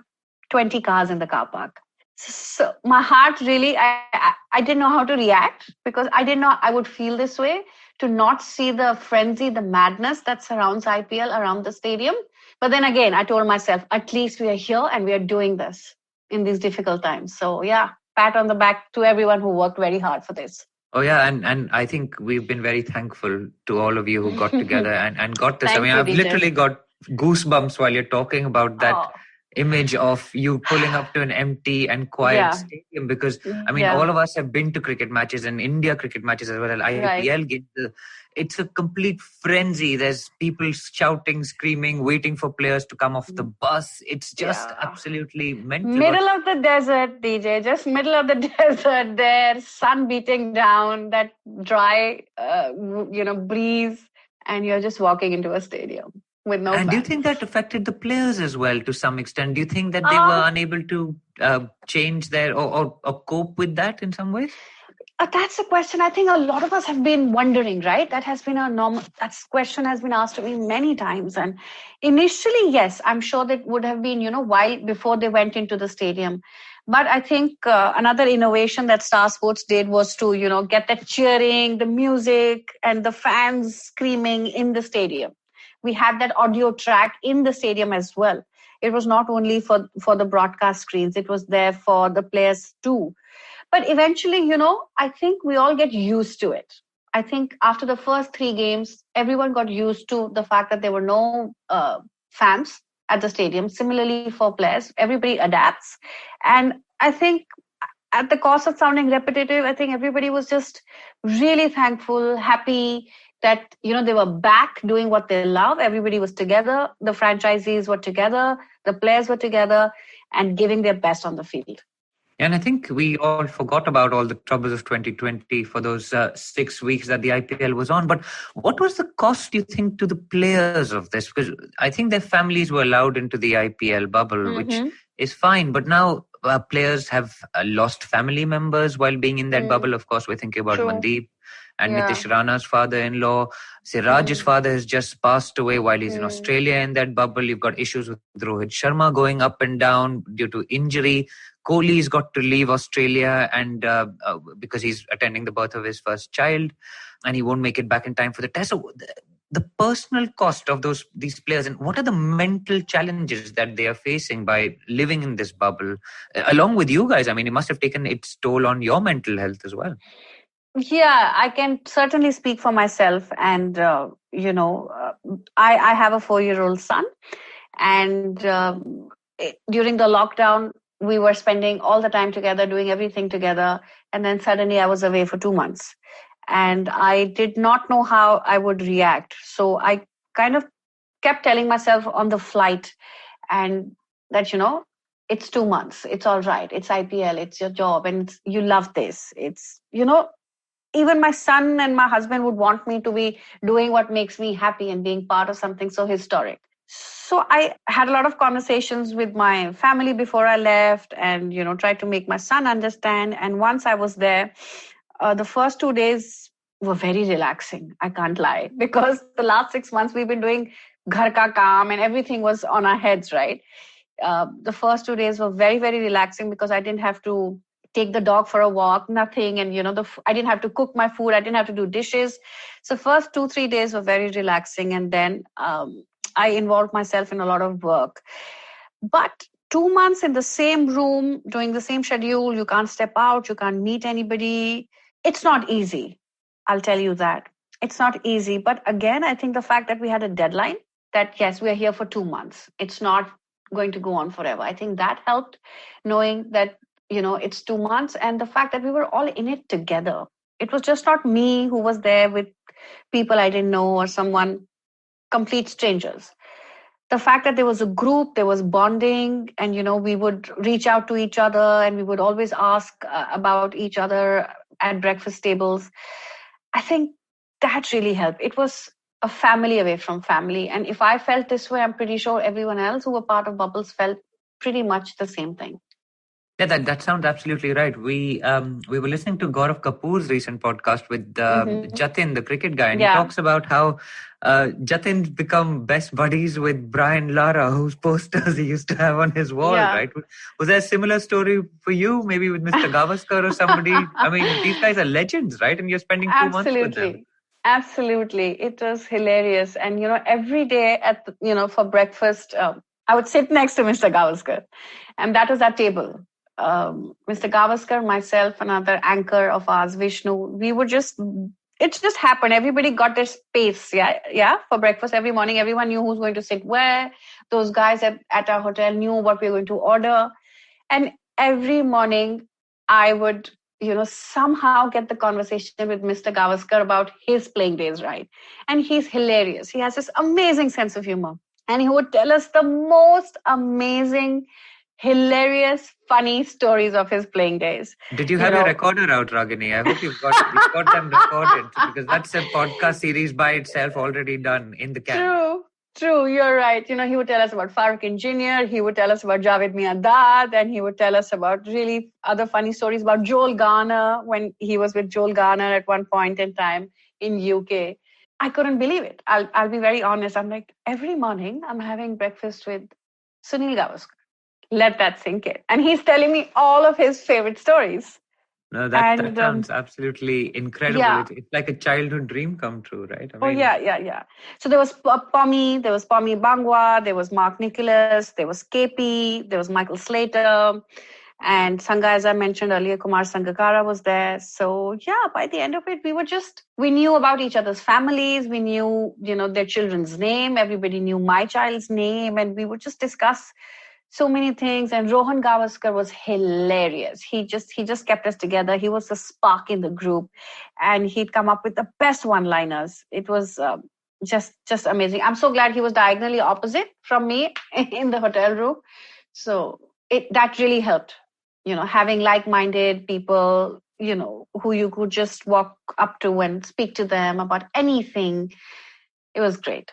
20 cars in the car park. So my heart really, I didn't know how to react because I didn't know I would feel this way, to not see the frenzy, the madness that surrounds IPL around the stadium. But then again, I told myself, at least we are here and we are doing this in these difficult times. So yeah, pat on the back to everyone who worked very hard for this. Oh yeah, and I think we've been very thankful to all of you who got together and got this. I've literally got goosebumps while you're talking about that. image of you pulling up to an empty and quiet stadium, because I mean, all of us have been to cricket matches and India cricket matches as well as IPL games. It's a complete frenzy. There's people shouting, screaming, waiting for players to come off the bus. It's just absolutely mental. Middle of the desert, DJ, just middle of the desert there, sun beating down, that dry, breeze, and you're just walking into a stadium with no fans. Do you think that affected the players as well to some extent? Do you think that they were unable to change their or cope with that in some ways? That's a question I think a lot of us have been wondering, right? That has been that question has been asked to me many times. And initially, yes, I'm sure that would have been, while before they went into the stadium. But I think another innovation that Star Sports did was to, get that cheering, the music and the fans screaming in the stadium. We had that audio track in the stadium as well. It was not only for the broadcast screens, it was there for the players too. But eventually, I think we all get used to it. I think after the first 3 games, everyone got used to the fact that there were no fans at the stadium. Similarly for players, everybody adapts. And I think at the cost of sounding repetitive, I think everybody was just really thankful, happy that, they were back doing what they love. Everybody was together. The franchisees were together. The players were together and giving their best on the field. And I think we all forgot about all the troubles of 2020 for those 6 weeks that the IPL was on. But what was the cost, do you think, to the players of this? Because I think their families were allowed into the IPL bubble, which is fine. But now players have lost family members while being in that bubble. Of course, we're thinking about Mandeep and Nitish Rana's father-in-law. Siraj's father has just passed away while he's in Australia in that bubble. You've got issues with Rohit Sharma going up and down due to injury. Kohli's got to leave Australia and because he's attending the birth of his first child, and he won't make it back in time for the test. So the personal cost of these players, and what are the mental challenges that they are facing by living in this bubble, along with you guys? I mean, it must have taken its toll on your mental health as well. Yeah, I can certainly speak for myself. And, I have a 4-year-old son. And during the lockdown, we were spending all the time together, doing everything together. And then suddenly I was away for 2 months. And I did not know how I would react. So I kind of kept telling myself on the flight and that, it's 2 months. It's all right. It's IPL. It's your job. And you love this. It's, even my son and my husband would want me to be doing what makes me happy and being part of something so historic. So I had a lot of conversations with my family before I left and, tried to make my son understand. And once I was there, the first 2 days were very relaxing. I can't lie, because the last 6 months we've been doing ghar ka kaam and everything was on our heads, right? The first 2 days were very, very relaxing because I didn't have to take the dog for a walk, nothing. And, I didn't have to cook my food. I didn't have to do dishes. So first 2-3 days were very relaxing. And then I involved myself in a lot of work. But 2 months in the same room, doing the same schedule, you can't step out, you can't meet anybody. It's not easy. I'll tell you that. It's not easy. But again, I think the fact that we had a deadline, that yes, we are here for 2 months. It's not going to go on forever. I think that helped, knowing that, it's 2 months, and the fact that we were all in it together. It was just not me who was there with people I didn't know or someone, complete strangers. The fact that there was a group, there was bonding, and, we would reach out to each other and we would always ask about each other at breakfast tables. I think that really helped. It was a family away from family. And if I felt this way, I'm pretty sure everyone else who were part of Bubbles felt pretty much the same thing. Yeah, that sounds absolutely right. We were listening to Gaurav Kapoor's recent podcast with Jatin, the cricket guy, and he talks about how Jatin's become best buddies with Brian Lara, whose posters he used to have on his wall, right? Was there a similar story for you, maybe with Mr. Gavaskar or somebody? I mean, these guys are legends, right? And you're spending 2 months with them. Absolutely. It was hilarious. And, every day for breakfast, I would sit next to Mr. Gavaskar. And that was our table. Mr. Gavaskar, myself, another anchor of ours, Vishnu, we would just it just happened. Everybody got their space. Yeah. For breakfast every morning, everyone knew who's going to sit where. Those guys at our hotel knew what we were going to order. And every morning I would, somehow get the conversation with Mr. Gavaskar about his playing days, right? And he's hilarious. He has this amazing sense of humor. And he would tell us the most amazing, hilarious, funny stories of his playing days. Did you have your recorder out, Ragini? I hope you've got them recorded, because that's a podcast series by itself already done in the can. True, you're right. He would tell us about Farooq Engineer, he would tell us about Javed Miandad, and he would tell us about really other funny stories about Joel Garner, when he was with Joel Garner at one point in time in UK. I couldn't believe it. I'll be very honest. I'm like, every morning I'm having breakfast with Sunil Gavaskar. Let that sink in. And he's telling me all of his favorite stories. No, that sounds absolutely incredible. Yeah. It's like a childhood dream come true, right? Yeah. So there was Pommy Bangwa, there was Mark Nicholas, there was KP, there was Michael Slater, and Sangha, as I mentioned earlier, Kumar Sangakkara was there. So yeah, by the end of it, we knew about each other's families, we knew, their children's name, everybody knew my child's name, and we would just discuss so many things. And Rohan Gavaskar was hilarious. He just kept us together. He was the spark in the group, and he'd come up with the best one-liners. It was just amazing. I'm so glad he was diagonally opposite from me in the hotel room. So that really helped, having like-minded people, who you could just walk up to and speak to them about anything. It was great.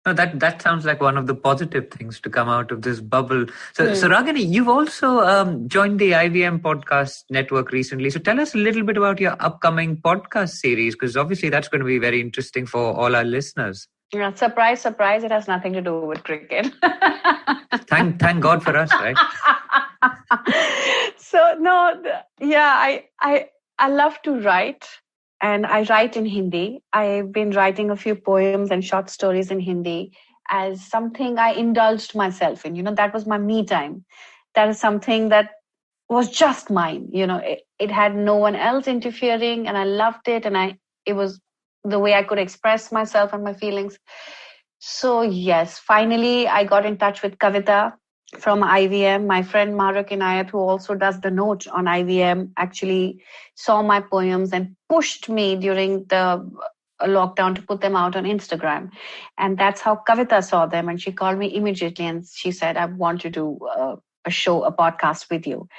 No, that sounds like one of the positive things to come out of this bubble. So Ragini, you've also joined the IVM podcast network recently. So tell us a little bit about your upcoming podcast series, because obviously that's going to be very interesting for all our listeners. Yeah, surprise! It has nothing to do with cricket. Thank God for us, right? So no, I love to write. And I write in Hindi. I've been writing a few poems and short stories in Hindi as something I indulged myself in. That was my me time. That is something that was just mine. It had no one else interfering, and I loved it. And it was the way I could express myself and my feelings. So yes, finally I got in touch with Kavita from IVM. My friend Maruk Inayat, who also does the note on IVM, actually saw my poems and pushed me during the lockdown to put them out on Instagram. And that's how Kavita saw them. And she called me immediately and she said, I want to do a podcast with you.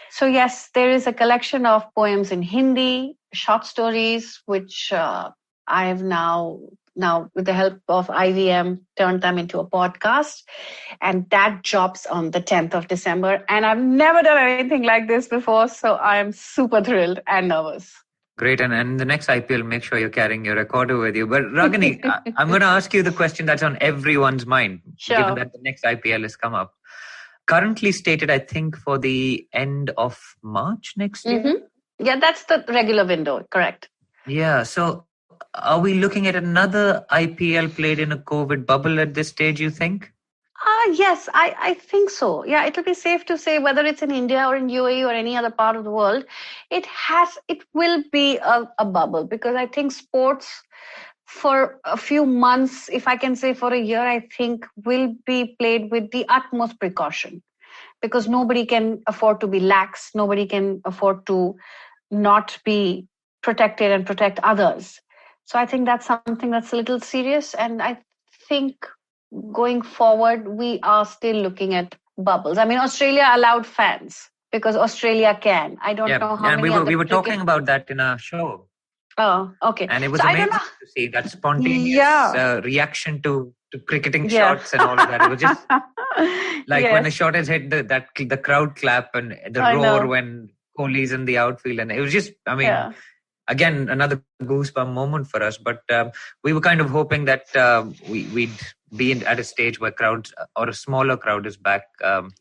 So yes, there is a collection of poems in Hindi, short stories, which I have now with the help of IVM, turned them into a podcast. And that drops on the 10th of December. And I've never done anything like this before. So I'm super thrilled and nervous. Great. And the next IPL, make sure you're carrying your recorder with you. But Ragini, I'm going to ask you the question that's on everyone's mind, given that the next IPL has come up. Currently stated, I think, for the end of March next year. Yeah, that's the regular window. Correct. Yeah. So are we looking at another IPL played in a COVID bubble at this stage, you think? Yes, I think so. Yeah, it'll be safe to say, whether it's in India or in UAE or any other part of the world, it will be a bubble, because I think sports for a few months, if I can say for a year, I think will be played with the utmost precaution, because nobody can afford to be lax. Nobody can afford to not be protected and protect others. So I think that's something that's a little serious. And I think going forward, we are still looking at bubbles. I mean, Australia allowed fans because Australia can. I don't know how many. We were talking about that in our show. Oh, okay. And it was amazing to see that spontaneous reaction to cricketing shots and all of that. It was just like when a shot is hit, the crowd clap and the roar when Kohli's in the outfield. And it was just, again, another goosebump moment for us. But we were kind of hoping that we'd be at a stage where crowds or a smaller crowd is back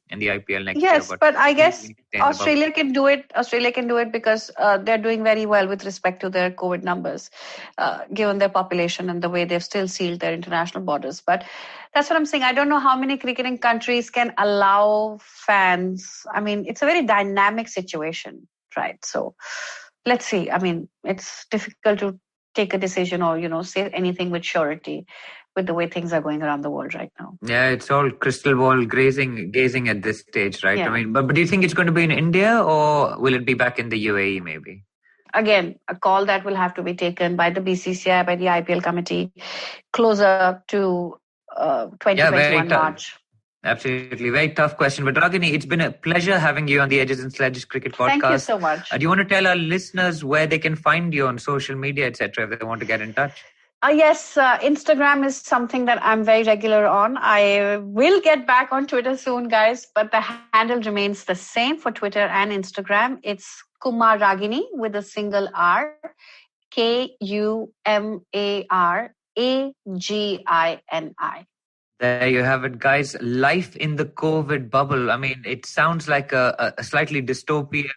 in the IPL next year. Yes, but I guess Australia can do it. Australia can do it because they're doing very well with respect to their COVID numbers, given their population and the way they've still sealed their international borders. But that's what I'm saying. I don't know how many cricketing countries can allow fans. I mean, it's a very dynamic situation, right? So let's see. I mean, it's difficult to take a decision or, say anything with surety with the way things are going around the world right now. Yeah, it's all crystal ball gazing at this stage, right? Yeah. I mean, but do you think it's going to be in India or will it be back in the UAE maybe? Again, a call that will have to be taken by the BCCI, by the IPL committee, closer to 2021 March. Absolutely. Very tough question. But Ragini, it's been a pleasure having you on the Edges and Sledges Cricket Podcast. Thank you so much. Do you want to tell our listeners where they can find you on social media, etc., if they want to get in touch? Yes, Instagram is something that I'm very regular on. I will get back on Twitter soon, guys, but the handle remains the same for Twitter and Instagram. It's Kumar Ragini with a single R, KUMARAGINI. There you have it, guys. Life in the COVID bubble. I mean, it sounds like a slightly dystopian,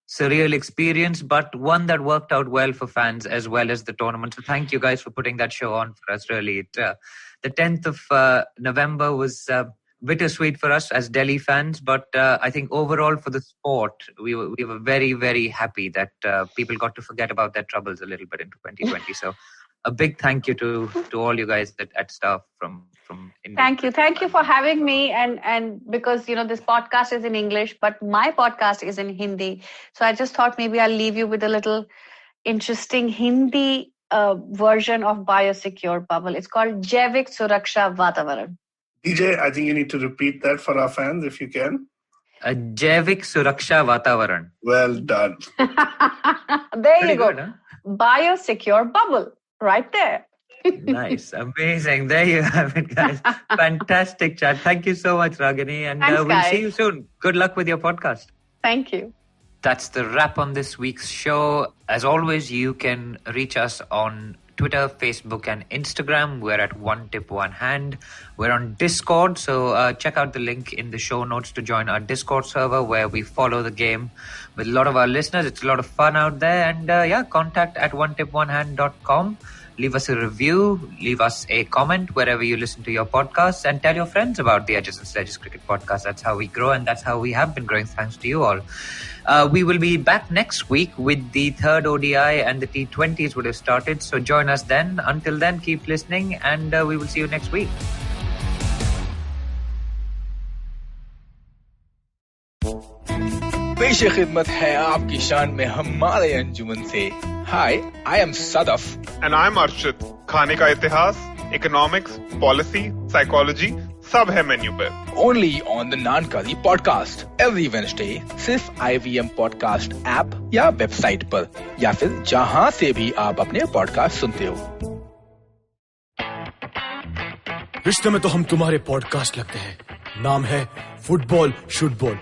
surreal experience, but one that worked out well for fans as well as the tournament. So thank you guys for putting that show on for us, really. The 10th of November was bittersweet for us as Delhi fans, but I think overall for the sport, we were very, very happy that people got to forget about their troubles a little bit in 2020. So a big thank you to all you guys at staff from India. Thank you for having me, and because this podcast is in English, but my podcast is in Hindi, so I just thought maybe I'll leave you with a little interesting Hindi version of Biosecure Bubble. It's called Jaivik Suraksha Vatavaran. DJ, I think you need to repeat that for our fans if you can. Jaivik Suraksha Vatavaran. Well done. There you go. Good, huh? Biosecure Bubble. Right there. Nice. Amazing. There you have it, guys. Fantastic chat. Thank you so much, Ragini. And we'll see you soon. Good luck with your podcast. Thank you. That's the wrap on this week's show. As always, you can reach us on Twitter, Facebook, and Instagram. We're at One Tip, One Hand. We're on Discord, so check out the link in the show notes to join our Discord server where we follow the game with a lot of our listeners. It's a lot of fun out there. And contact at onetiponehand.com. Leave us a review, leave us a comment wherever you listen to your podcasts, and tell your friends about the Edges and Sledges Cricket Podcast. That's how we grow, and that's how we have been growing, thanks to you all. We will be back next week with the third ODI, and the T20s would have started, so join us then. Until then, keep listening, and we will see you next week. पेश खिदमत है आपकी शान में हमारे अंजुमन से. Hi, I am Sadaf. And I'm Arshit. खाने का इतिहास, economics, policy, psychology, सब है मेन्यू पे. Only on the Nankari podcast every Wednesday. सिर्फ IVM podcast ऐप या वेबसाइट पर या फिर जहां से भी आप अपने पॉडकास्ट सुनते हो. रिश्ते में तो हम तुम्हारे पॉडकास्ट लगते हैं. नाम है football शुटबॉल.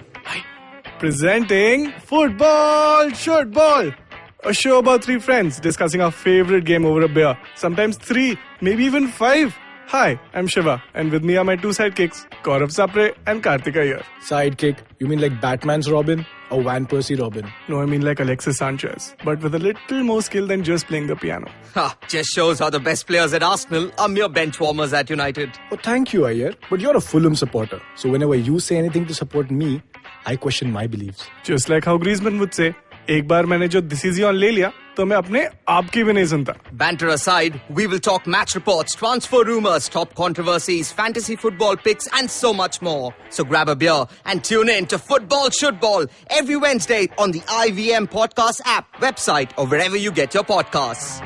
Presenting Football Should Ball, a show about three friends discussing our favorite game over a beer. Sometimes 3, maybe even 5. Hi, I'm Shiva, and with me are my two sidekicks, Gaurav Sapre and Karthik Iyer. Sidekick? You mean like Batman's Robin or Van Persie Robin? No, I mean like Alexis Sanchez, but with a little more skill than just playing the piano. Ha! Just shows how the best players at Arsenal are mere bench warmers at United. Oh, thank you, Iyer. But you're a Fulham supporter, so whenever you say anything to support me, I question my beliefs. Just like how Griezmann would say, एक बार मैंने जो decision ले लिया, तो मैं अपने आप की भी नहीं सुनता. Banter aside, we will talk match reports, transfer rumors, top controversies, fantasy football picks, and so much more. So grab a beer and tune in to Football Should Ball every Wednesday on the IVM Podcast app, website, or wherever you get your podcasts.